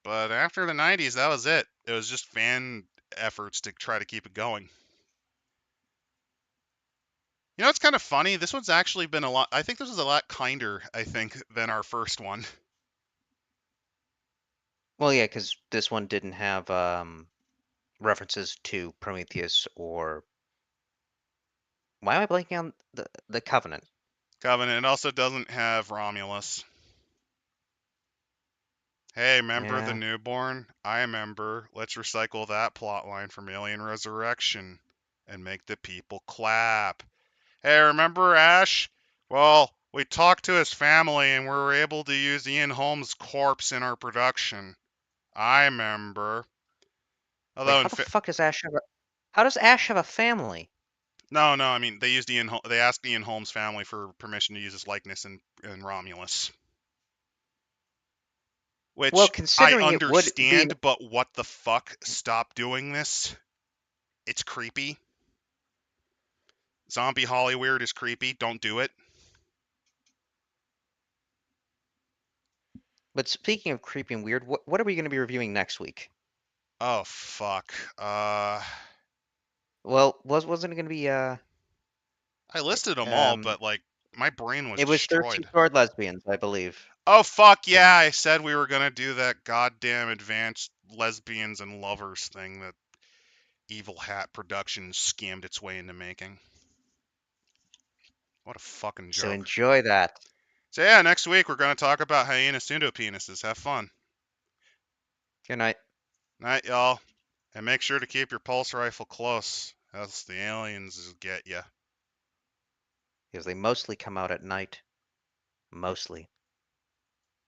But after the 90s, that was it. It was just fan efforts to try to keep it going. You know, it's kind of funny. This one's actually been a lot. I think this was a lot kinder, I think, than our first one. Well, yeah, because this one didn't have references to Prometheus or why am I blanking on the Covenant? Covenant. It also doesn't have Romulus. Hey, remember the Yeah. newborn? I remember. Let's recycle that plot line from Alien Resurrection and make the people clap. Hey, remember Ash? Well, we talked to his family and we were able to use Ian Holmes' corpse in our production. I remember. Wait, Although how in the fa- fuck does Ash have a how does Ash have a family? no, I mean they used they asked Ian Holmes' family for permission to use his likeness in Romulus, Well, which I considering it would be understand, but what the fuck? Stop doing this. It's creepy. Zombie Hollyweird is creepy. Don't do it. but speaking of creepy and weird, what are we going to be reviewing next week? Oh fuck. Well, wasn't it going to be I listed them all, um but like my brain was it was 13 destroyed. Sword Lesbians, I believe. Oh fuck But yeah! I said we were gonna do that goddamn advanced lesbians and lovers thing that Evil Hat Productions scammed its way into making. What a fucking so joke. enjoy that. So yeah, next week we're gonna talk about hyena pseudopenises. Have fun. Good night. Night, y'all. And make sure to keep your pulse rifle close, else the aliens will get ya. Because they mostly come out at night. Mostly.